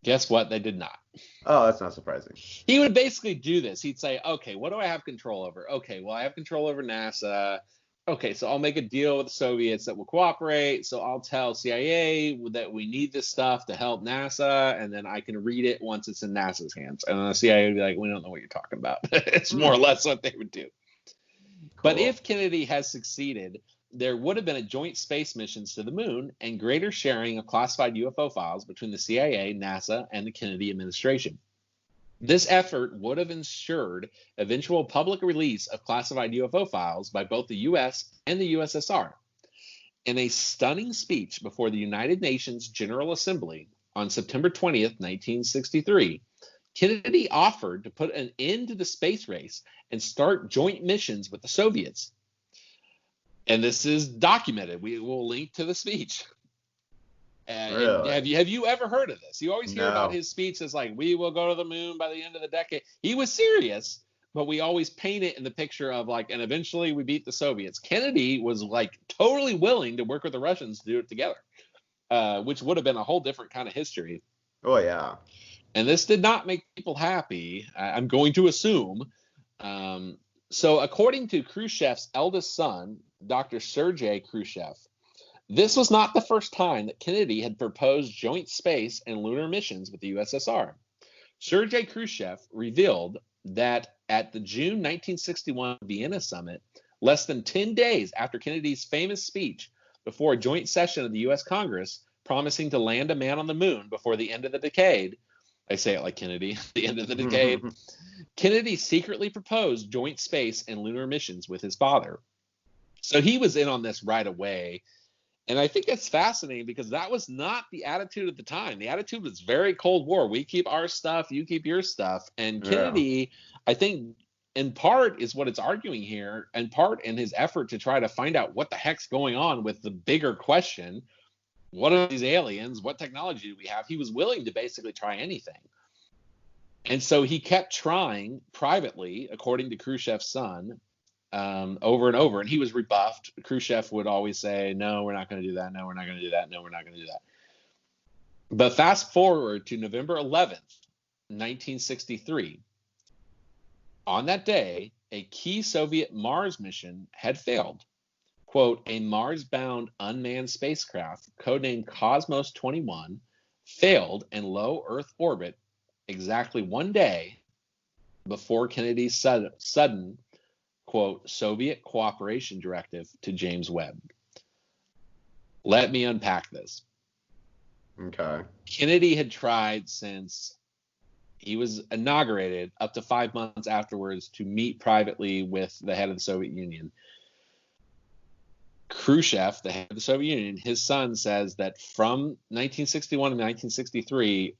Guess what? They did not. Oh, that's not surprising. He would basically do this. He'd say, okay, what do I have control over? Okay, well, I have control over NASA. Okay, so I'll make a deal with the Soviets that will cooperate. So I'll tell CIA that we need this stuff to help NASA, and then I can read it once it's in NASA's hands. And the CIA would be like, we don't know what you're talking about. It's more or less what they would do. Cool. But if Kennedy has succeeded, there would have been a joint space missions to the moon and greater sharing of classified UFO files between the CIA, NASA, and the Kennedy administration. This effort would have ensured eventual public release of classified UFO files by both the U.S. and the USSR. In a stunning speech before the United Nations General Assembly on September 20th, 1963, Kennedy offered to put an end to the space race and start joint missions with the Soviets. And this is documented. We will link to the speech. Really? And have you ever heard of this? You always hear about No. his speech as like, we will go to the moon by the end of the decade. He was serious, but we always paint it in the picture of like, and eventually we beat the Soviets. Kennedy was like totally willing to work with the Russians to do it together, which would have been a whole different kind of history. Oh, yeah. And this did not make people happy, I'm going to assume. So according to Khrushchev's eldest son, Dr. Sergei Khrushchev, this was not the first time that Kennedy had proposed joint space and lunar missions with the USSR. Sergei Khrushchev revealed that at the June 1961 Vienna summit, less than 10 days after Kennedy's famous speech before a joint session of the U.S. Congress promising to land a man on the moon before the end of the decade, I say it like Kennedy, the end of the decade, Kennedy secretly proposed joint space and lunar missions with his father. So he was in on this right away. And I think it's fascinating because that was not the attitude at the time. The attitude was very Cold War. We keep our stuff, you keep your stuff. And Kennedy, I think, in part is what it's arguing here, in part in his effort to try to find out what the heck's going on with the bigger question. What are these aliens? What technology do we have? He was willing to basically try anything. And so he kept trying privately, according to Khrushchev's son, over and over. And he was rebuffed. Khrushchev would always say, no, we're not going to do that. No, we're not going to do that. No, we're not going to do that. But fast forward to November 11th, 1963. On that day, a key Soviet Mars mission had failed. Quote, a Mars-bound unmanned spacecraft, codenamed Cosmos 21, failed in low Earth orbit exactly one day before Kennedy's sudden, quote, Soviet cooperation directive to James Webb. Let me unpack this. Okay. Kennedy had tried since he was inaugurated up to 5 months afterwards to meet privately with the head of the Soviet Union. Khrushchev, the head of the Soviet Union, his son says that from 1961 to 1963,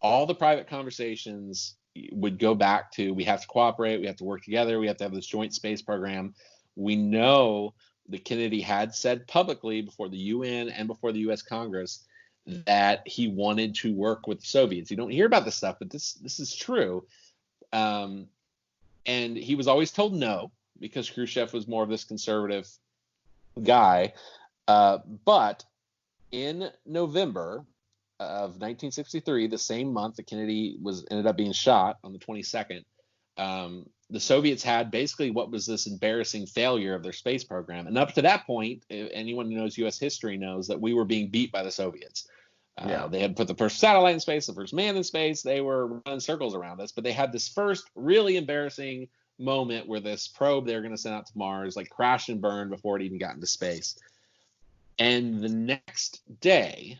all the private conversations would go back to, we have to cooperate, we have to work together, we have to have this joint space program. We know that Kennedy had said publicly before the UN and before the US Congress that he wanted to work with the Soviets. You don't hear about this stuff, but this is true. And he was always told no, because Khrushchev was more of this conservative guy. But in November of 1963, the same month that Kennedy ended up being shot on the 22nd, the Soviets had basically what was this embarrassing failure of their space program. And up to that point, anyone who knows U.S. history knows that we were being beat by the Soviets. They had put the first satellite in space, the first man in space. They were running circles around us, but they had this first really embarrassing moment where this probe they were going to send out to Mars like crashed and burned before it even got into space. And the next day,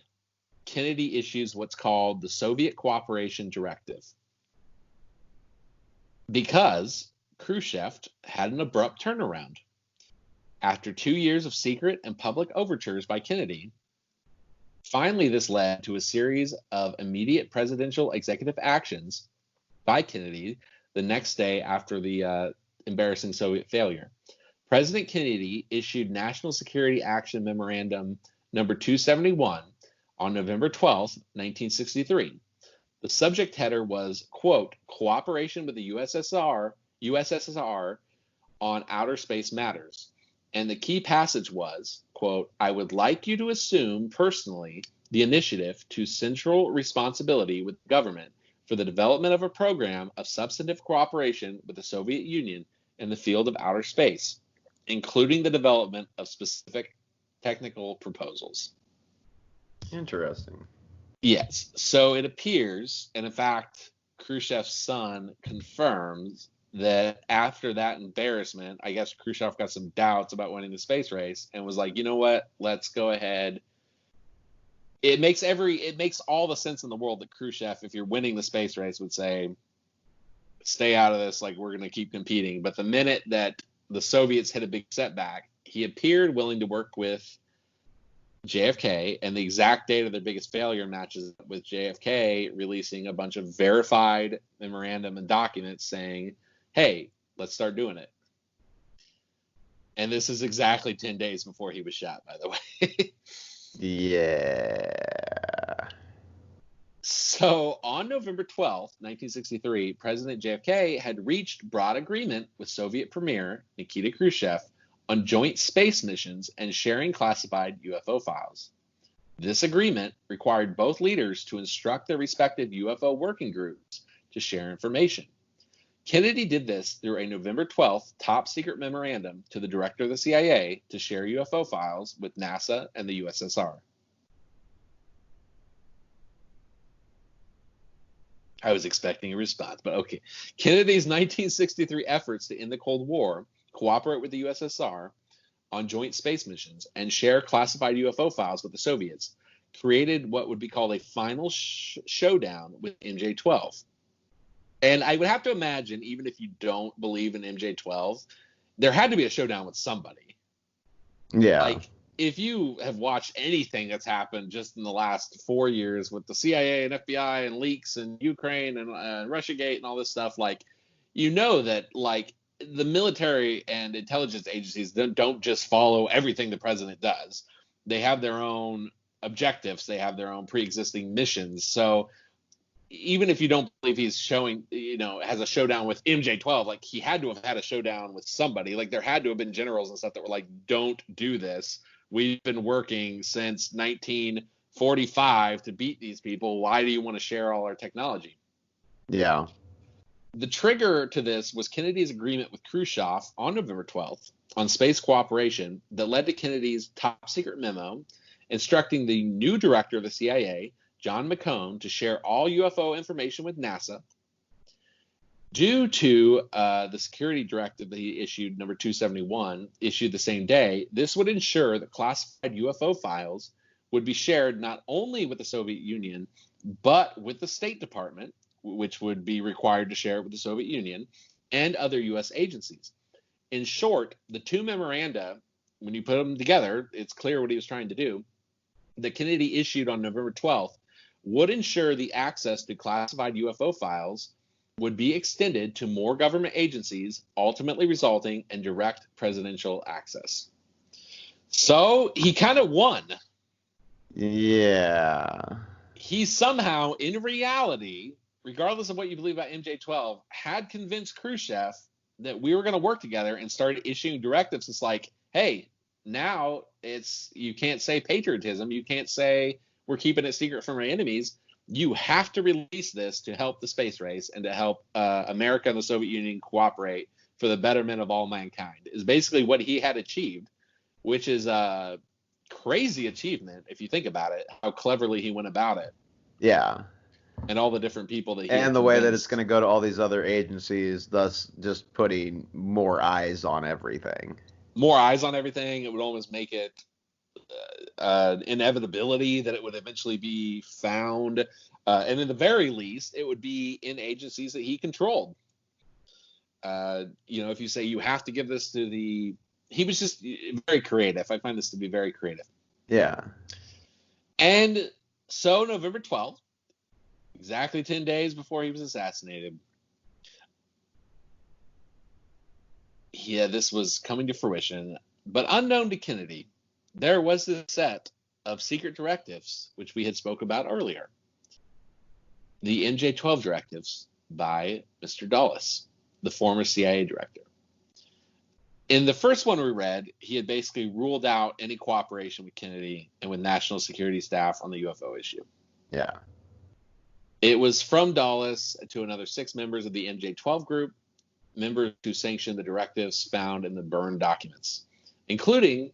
Kennedy issues what's called the Soviet Cooperation Directive, because Khrushchev had an abrupt turnaround. After 2 years of secret and public overtures by Kennedy, finally this led to a series of immediate presidential executive actions by Kennedy the next day after the embarrassing Soviet failure. President Kennedy issued National Security Action Memorandum number 271 on November 12th, 1963. The subject header was, quote, cooperation with the USSR on outer space matters. And the key passage was, quote, I would like you to assume personally the initiative to central responsibility with the government for the development of a program of substantive cooperation with the Soviet Union in the field of outer space, including the development of specific technical proposals. Interesting. Yes. So it appears, and in fact, Khrushchev's son confirms that after that embarrassment, I guess Khrushchev got some doubts about winning the space race and was like, you know what, let's go ahead. It makes all the sense in the world that Khrushchev, if you're winning the space race, would say, stay out of this, like we're going to keep competing. But the minute that the Soviets hit a big setback, he appeared willing to work with JFK, and the exact date of their biggest failure matches up with JFK releasing a bunch of verified memorandum and documents saying, hey, let's start doing it. And this is exactly 10 days before he was shot, by the way. Yeah. So on November 12th, 1963, President JFK had reached broad agreement with Soviet Premier Nikita Khrushchev on joint space missions and sharing classified UFO files. This agreement required both leaders to instruct their respective UFO working groups to share information. Kennedy did this through a November 12th top secret memorandum to the director of the CIA to share UFO files with NASA and the USSR. I was expecting a response, but okay. Kennedy's 1963 efforts to end the Cold War, cooperate with the USSR on joint space missions, and share classified UFO files with the Soviets created what would be called a final showdown with MJ12. And I would have to imagine, even if you don't believe in MJ12, there had to be a showdown with somebody. Yeah. Like, if you have watched anything that's happened just in the last 4 years with the CIA and FBI and leaks and Ukraine and Russiagate and all this stuff, like, you know that, like, the military and intelligence agencies don't just follow everything the president does. They have their own objectives. They have their own pre-existing missions. So even if you don't believe he's showing, has a showdown with MJ12, like, he had to have had a showdown with somebody. Like, there had to have been generals and stuff that were like, don't do this. We've been working since 1945 to beat these people. Why do you want to share all our technology? Yeah. The trigger to this was Kennedy's agreement with Khrushchev on November 12th on space cooperation that led to Kennedy's top secret memo instructing the new director of the CIA, John McCone, to share all UFO information with NASA. Due to the security directive that he issued, number 271, issued the same day, this would ensure that classified UFO files would be shared not only with the Soviet Union, but with the State Department, which would be required to share it with the Soviet Union, and other U.S. agencies. In short, the two memoranda, when you put them together, it's clear what he was trying to do, that Kennedy issued on November 12th would ensure the access to classified UFO files would be extended to more government agencies, ultimately resulting in direct presidential access. So he kind of won. Yeah. He somehow, in reality, regardless of what you believe about MJ12, had convinced Khrushchev that we were going to work together and started issuing directives. It's like, hey, now you can't say patriotism. You can't say we're keeping it secret from our enemies. You have to release this to help the space race and to help America and the Soviet Union cooperate for the betterment of all mankind, is basically what he had achieved, which is a crazy achievement if you think about it, how cleverly he went about it. Yeah. And all the different people that he and the way that it's going to go to all these other agencies, thus just putting more eyes on everything. More eyes on everything. It would almost make it inevitability that it would eventually be found. And in the very least, it would be in agencies that he controlled. If you say you have to give this to he was just very creative. I find this to be very creative. Yeah. And so November 12th, exactly 10 days before he was assassinated, this was coming to fruition. But unknown to Kennedy, there was this set of secret directives, which we had spoke about earlier. The MJ12 directives by Mr. Dulles, the former CIA director. In the first one we read, he had basically ruled out any cooperation with Kennedy and with national security staff on the UFO issue. Yeah. It was from Dulles to another 6 members of the MJ12 group, members who sanctioned the directives found in the burned documents, including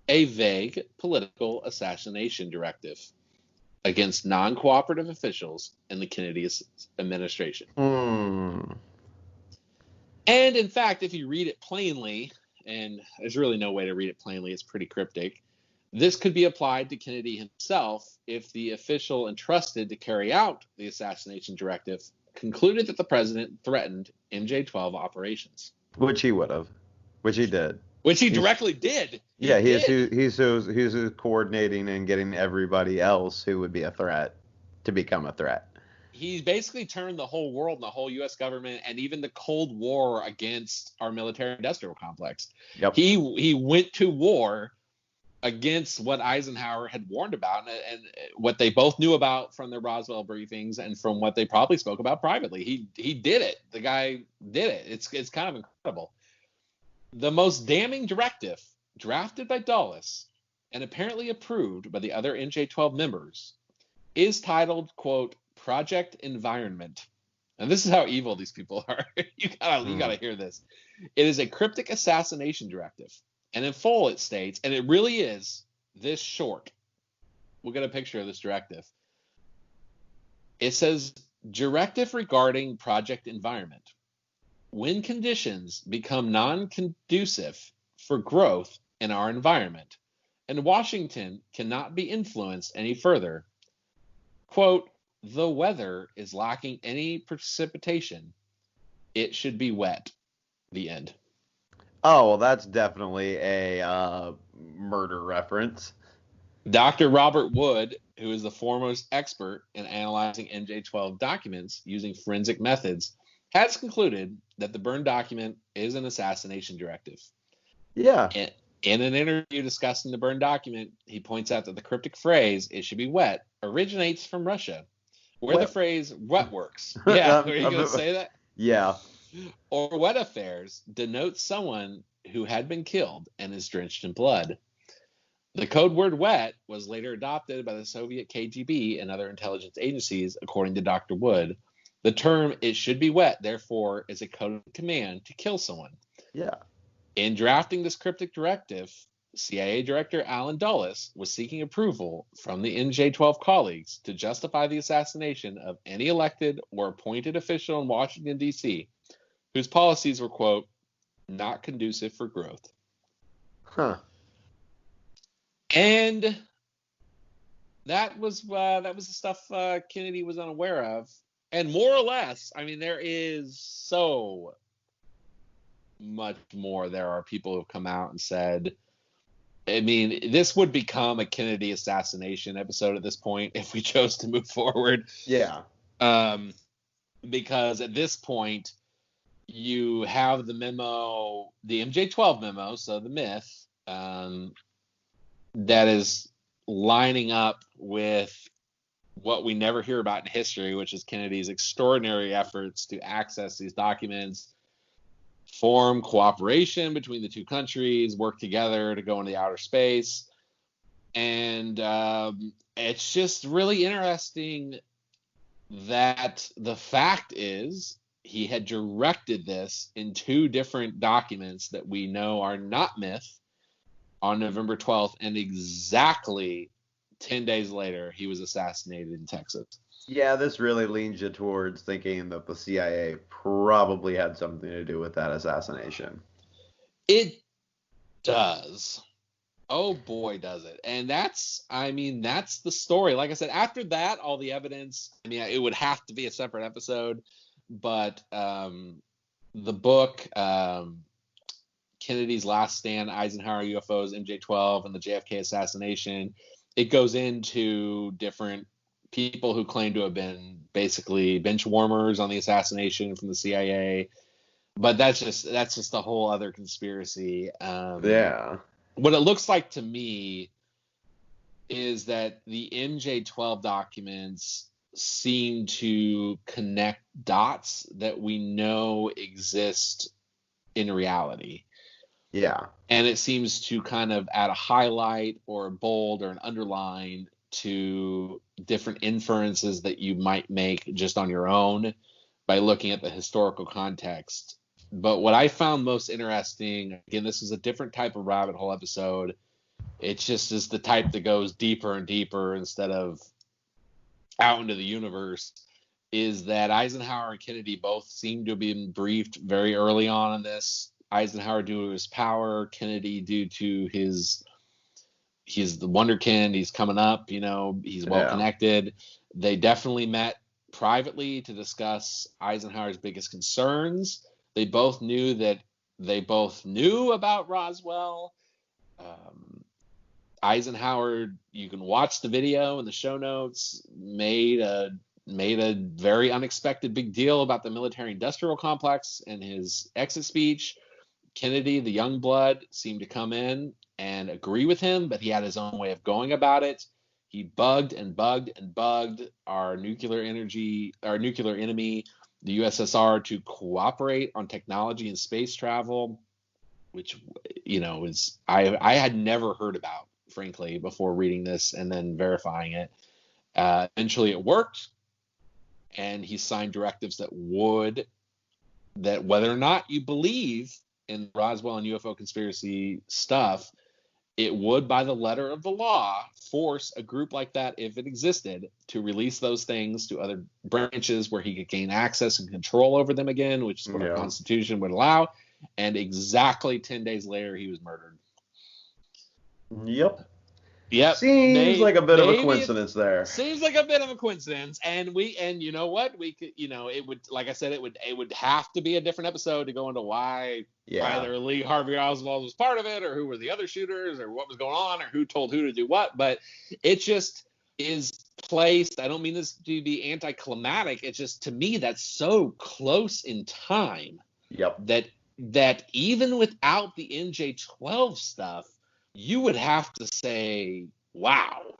a vague political assassination directive against non-cooperative officials in the Kennedy administration. And in fact, if you read it plainly, and there's really no way to read it plainly, it's pretty cryptic, this could be applied to Kennedy himself if the official entrusted to carry out the assassination directive concluded that the president threatened MJ12 operations. Which he would have. Which he did. which he directly did. He's who's coordinating and getting everybody else who would be a threat to become a threat. He basically turned the whole world and the whole U.S. government and even the Cold War against our military-industrial complex. Yep. He went to war against what Eisenhower had warned about and what they both knew about from their Roswell briefings and from what they probably spoke about privately. He did it. The guy did it. It's kind of incredible. The most damning directive drafted by Dulles and apparently approved by the other MJ12 members is titled, quote, Project Environment. And this is how evil these people are. You gotta hear this. It is a cryptic assassination directive. And in full it states, and it really is this short. We'll get a picture of this directive. It says, directive regarding project environment. When conditions become non-conducive for growth in our environment, and Washington cannot be influenced any further, quote, the weather is lacking any precipitation. It should be wet. The end. Oh, well, that's definitely a murder reference. Dr. Robert Wood, who is the foremost expert in analyzing MJ12 documents using forensic methods, has concluded that the burned document is an assassination directive. Yeah. In an interview discussing the burned document, he points out that the cryptic phrase, it should be wet, originates from Russia, where the phrase wet works. Yeah, are you going to say that? Yeah. Or wet affairs denotes someone who had been killed and is drenched in blood. The code word wet was later adopted by the Soviet KGB and other intelligence agencies, according to Dr. Wood. The term it should be wet, therefore, is a code command to kill someone. Yeah. In drafting this cryptic directive, CIA Director Alan Dulles was seeking approval from the MJ12 colleagues to justify the assassination of any elected or appointed official in Washington, D.C., whose policies were, quote, not conducive for growth. Huh. And that was the stuff Kennedy was unaware of. And more or less, I mean, there is so much more. There are people who've come out and said, I mean, this would become a Kennedy assassination episode at this point if we chose to move forward. Yeah. Because at this point, you have the memo, the MJ12 memo, so the myth, that is lining up with what we never hear about in history, which is Kennedy's extraordinary efforts to access these documents, form cooperation between the two countries, work together to go into the outer space. And it's just really interesting that the fact is he had directed this in two different documents that we know are not myth on November 12th, and exactly 10 days later, he was assassinated in Texas. Yeah, this really leans you towards thinking that the CIA probably had something to do with that assassination. It does. Oh boy, does it. And that's the story. Like I said, after that, all the evidence, I mean, it would have to be a separate episode, but the book, Kennedy's Last Stand, Eisenhower UFOs, MJ12, and the JFK assassination, it goes into different people who claim to have been basically bench warmers on the assassination from the CIA. But that's just a whole other conspiracy. Yeah. What it looks like to me is that the MJ12 documents seem to connect dots that we know exist in reality. Yeah. And it seems to kind of add a highlight or a bold or an underline to different inferences that you might make just on your own by looking at the historical context. But what I found most interesting, again, this is a different type of rabbit hole episode. It just is the type that goes deeper and deeper instead of out into the universe, is that Eisenhower and Kennedy both seem to have been briefed very early on in this. Eisenhower due to his power, Kennedy due to he's the wonderkind, he's coming up, he's well connected. They definitely met privately to discuss Eisenhower's biggest concerns. They both knew that They both knew about Roswell. Eisenhower, you can watch the video in the show notes, made a very unexpected big deal about the military-industrial complex in his exit speech. Kennedy, the young blood, seemed to come in and agree with him, but he had his own way of going about it. He bugged and bugged and bugged our nuclear enemy, the USSR, to cooperate on technology and space travel, which, is I had never heard about, frankly, before reading this and then verifying it. Eventually it worked, and he signed directives that whether or not you believe in Roswell and UFO conspiracy stuff, it would, by the letter of the law, force a group like that, if it existed, to release those things to other branches where he could gain access and control over them again, which is what our Constitution would allow. And exactly 10 days later, he was murdered. Yep. Seems like a bit of a coincidence there. Seems like a bit of a coincidence, and you know what, we could, it would, like I said, it would have to be a different episode to go into why either Lee Harvey Oswald was part of it, or who were the other shooters, or what was going on, or who told who to do what. But it just is placed. I don't mean this to be anticlimactic. It's just, to me, that's so close in time. Yep. That even without the MJ12 stuff, you would have to say, wow,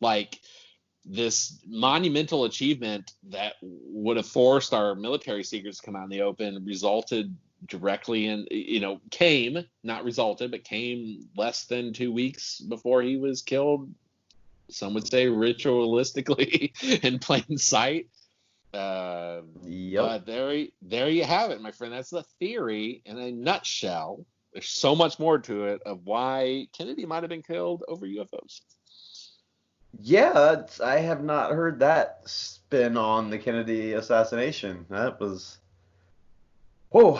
like, this monumental achievement that would have forced our military secrets to come out in the open resulted directly in, came less than 2 weeks before he was killed. Some would say ritualistically in plain sight. But there you have it, my friend. That's the theory in a nutshell. There's so much more to it of why Kennedy might have been killed over UFOs. Yeah, I have not heard that spin on the Kennedy assassination. That was... Whoa.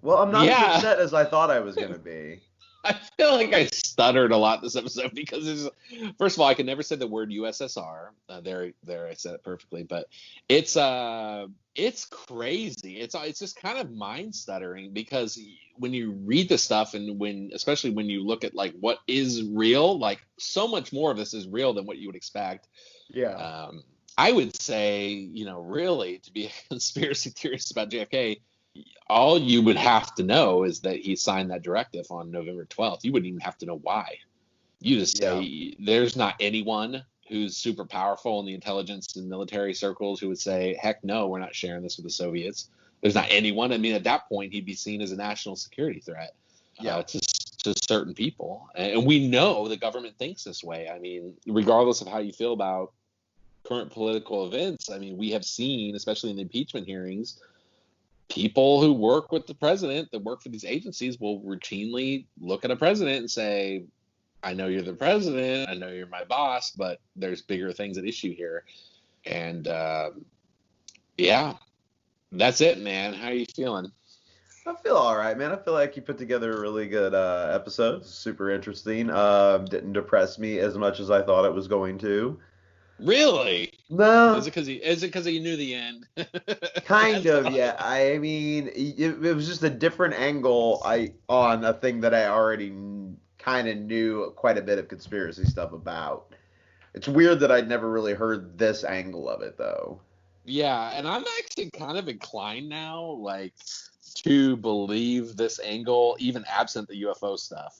Well, I'm not as upset as I thought I was going to be. I feel like I stuttered a lot this episode because first of all, I could never say the word USSR. There, I said it perfectly. But it's crazy. It's just kind of mind stuttering, because when you read the stuff, and especially when you look at like what is real, like so much more of this is real than what you would expect. Yeah. I would say, really, to be a conspiracy theorist about JFK, all you would have to know is that he signed that directive on November 12th. You wouldn't even have to know why. You just say there's not anyone who's super powerful in the intelligence and military circles who would say, heck no, we're not sharing this with the Soviets. There's not anyone. I mean, at that point, he'd be seen as a national security threat to certain people. And we know the government thinks this way. I mean, regardless of how you feel about current political events, I mean, we have seen, especially in the impeachment hearings, people who work with the president, that work for these agencies, will routinely look at a president and say, I know you're the president, I know you're my boss, but there's bigger things at issue here. And that's it, man. How are you feeling? I feel all right, man. I feel like you put together a really good episode. Super interesting. Didn't depress me as much as I thought it was going to. Really? No. Is it because you knew the end? Kind of, yeah. I mean, it was just a different angle on a thing that I already kind of knew quite a bit of conspiracy stuff about. It's weird that I'd never really heard this angle of it, though. Yeah, and I'm actually kind of inclined now, like, to believe this angle, even absent the UFO stuff.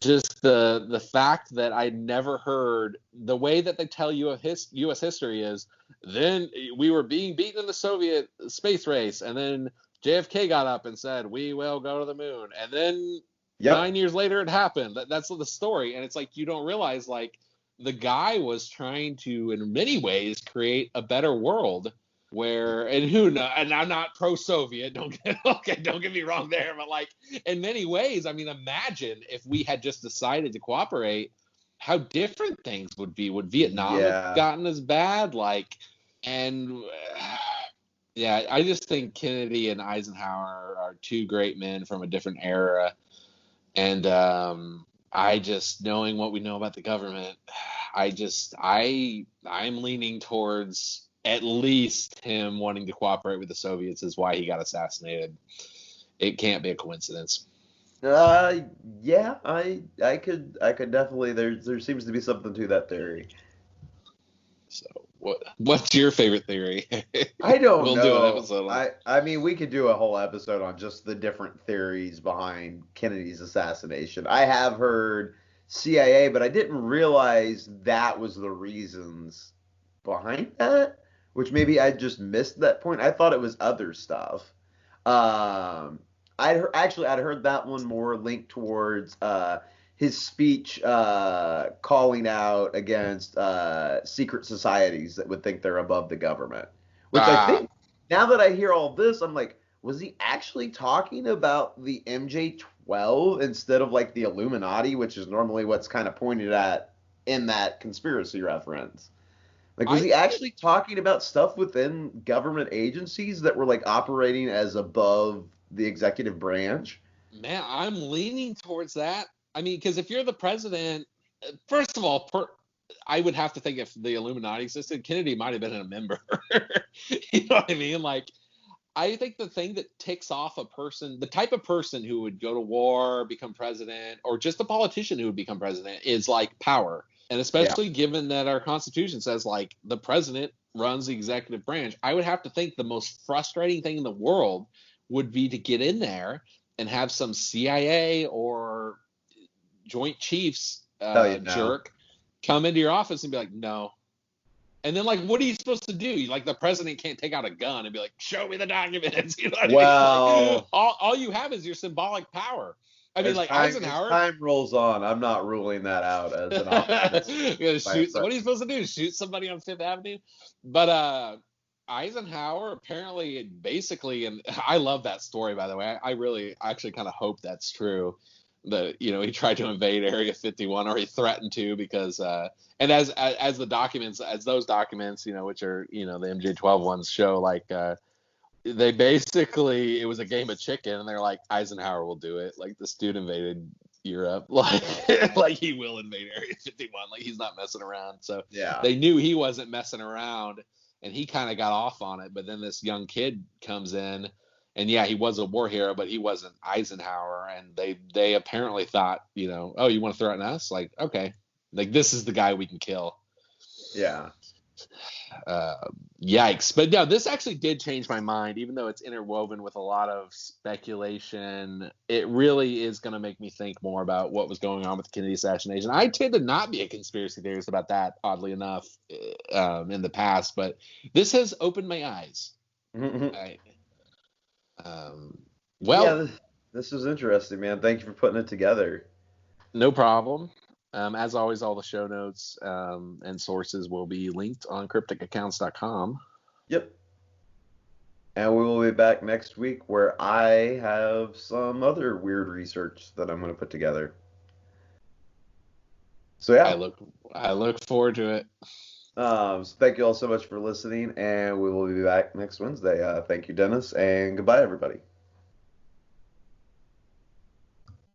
Just the fact that I never heard the way that they tell U.S. history is, then we were being beaten in the Soviet space race, and then JFK got up and said, we will go to the moon. And then 9 years later, it happened. That's the story. And it's like, you don't realize, like, the guy was trying to, in many ways, create a better world where, and I'm not pro-Soviet, don't get me wrong there, but like, in many ways, I mean, imagine if we had just decided to cooperate, how different things would be. Would Vietnam have gotten as bad? Like, and I just think Kennedy and Eisenhower are two great men from a different era. And I just, knowing what we know about the government, I'm leaning towards at least him wanting to cooperate with the Soviets is why he got assassinated. It can't be a coincidence. Yeah, I could definitely there seems to be something to that theory. So what's your favorite theory? I don't We'll do an know. episode on. I mean, we could do a whole episode on just the different theories behind Kennedy's assassination. I have heard CIA, but I didn't realize that was the reasons behind that, which maybe I just missed that point. I thought it was other stuff. I'd heard that one more linked towards his speech calling out against secret societies that would think they're above the government. Which I Ah, think, now that I hear all this, I'm like, was he actually talking about the MJ12 instead of like the Illuminati, which is normally what's kind of pointed at in that conspiracy reference? Like, was I he actually talking about stuff within government agencies that were like operating as above the executive branch? man, I'm leaning towards that. I mean, because if you're the president, first of all, I would have to think if the Illuminati existed, Kennedy might have been a member. You know what I mean? Like, I think the thing that ticks off a person, the type of person who would go to war, become president, or just a politician who would become president is like power. And Yeah. especially given that our Constitution says like the president runs the executive branch, I would have to think the most frustrating thing in the world would be to get in there and have some CIA or Joint Chiefs Tell you no. jerk come into your office and be like, no. And then, like, what are you supposed to do? Like, the president can't take out a gun and be like, show me the documents. You know what I mean? Like, Well, all you have is your symbolic power. I mean, like as Eisenhower. time rolls on, I'm not ruling that out as an option. Shoot. What are you supposed to do? Shoot somebody on Fifth Avenue? But Eisenhower apparently, basically, and I love that story, by the way. I really actually kind of hope that's true. That he tried to invade Area 51, or he threatened to, because and as the documents, as those documents, which are the MJ12 ones show, like they basically, it was a game of chicken, and they're like, Eisenhower will do it. Like, this dude invaded Europe, like he will invade Area 51. Like, he's not messing around. So Yeah. they knew he wasn't messing around, and he kind of got off on it. But then this young kid comes in, and yeah, he was a war hero, but he wasn't Eisenhower. And they apparently thought, oh, you want to threaten us? Like, okay, like, this is the guy we can kill. Yeah. Yikes. But no, this actually did change my mind, even though it's interwoven with a lot of speculation. It really is going to make me think more about what was going on with the Kennedy assassination. I tend to not be a conspiracy theorist about that, oddly enough, in the past, but this has opened my eyes. Well, yeah, this is interesting, man. Thank you for putting it together. no problem. As always, all the show notes and sources will be linked on crypticaccounts.com. Yep. And we will be back next week where I have some other weird research that I'm going to put together. So yeah, I look forward to it. So thank you all so much for listening, and we will be back next Wednesday. Thank you, Dennis, and goodbye, everybody.